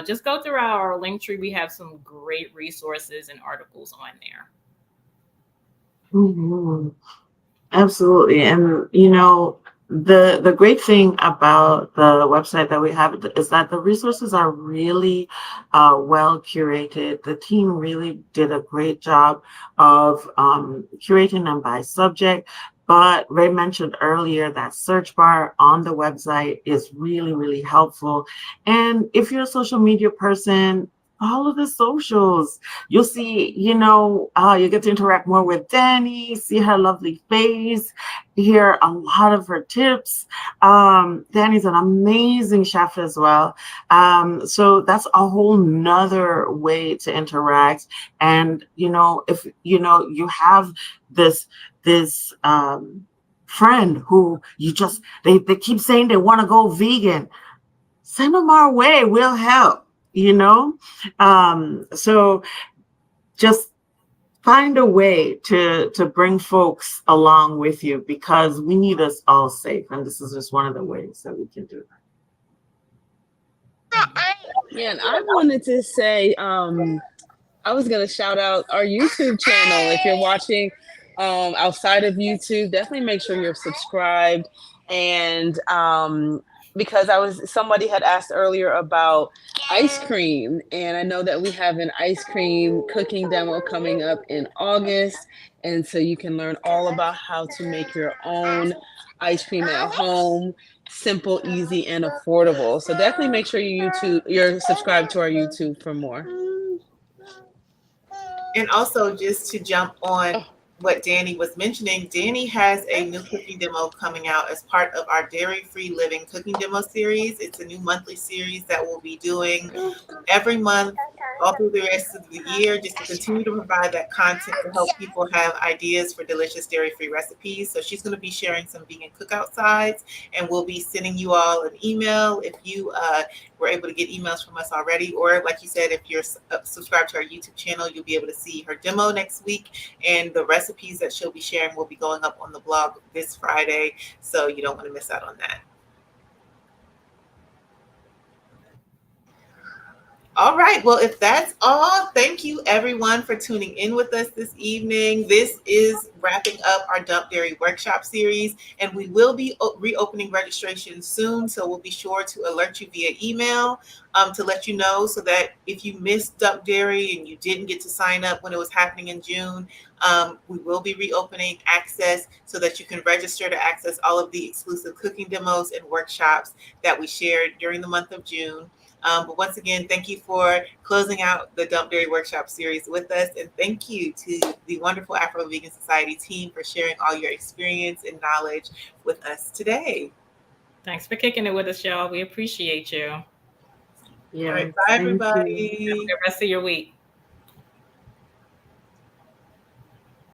Just go through our link tree. We have some great resources and articles on there. Mhm. Absolutely. And the great thing about the website that we have is that the resources are really well curated. The team really did a great job of curating them by subject. But Ray mentioned earlier that search bar on the website is really, really helpful. And if you're a social media person, follow the socials. You'll see, you get to interact more with Danny, see her lovely face, hear a lot of her tips. Danny's an amazing chef as well. So that's a whole nother way to interact. And, if, you have this friend who they keep saying they want to go vegan, send them our way. We'll help, so just find a way to bring folks along with you, because we need us all safe. And this is just one of the ways that we can do that. Yeah, and I wanted to say, I was going to shout out our YouTube channel. If you're watching outside of YouTube, definitely make sure you're subscribed. And because somebody had asked earlier about ice cream, and I know that we have an ice cream cooking demo coming up in August. And so you can learn all about how to make your own ice cream at home, simple, easy, and affordable. So definitely make sure you're subscribed to our YouTube for more. And also, just to jump on what Danny was mentioning, Danny has a new cooking demo coming out as part of our Dairy-Free Living cooking demo series. It's a new monthly series that we'll be doing every month all through the rest of the year, just to continue to provide that content to help people have ideas for delicious dairy-free recipes. So she's going to be sharing some vegan cookout sides, and we'll be sending you all an email if you were able to get emails from us already, or like you said, if you're subscribed to our YouTube channel, you'll be able to see her demo next week, and the recipes that she'll be sharing will be going up on the blog this Friday, so you don't want to miss out on that. All right. Well, if that's all, thank you everyone for tuning in with us this evening. This is wrapping up our Dump Dairy Workshop series, and we will be reopening registration soon. So we'll be sure to alert you via email to let you know, so that if you missed Dump Dairy and you didn't get to sign up when it was happening in June, we will be reopening access so that you can register to access all of the exclusive cooking demos and workshops that we shared during the month of June. But once again, thank you for closing out the Dump Dairy Workshop series with us. And thank you to the wonderful Afro-Vegan Society team for sharing all your experience and knowledge with us today. Thanks for kicking it with us, y'all. We appreciate you. Yeah, all right, bye, everybody. Have a good rest of your week.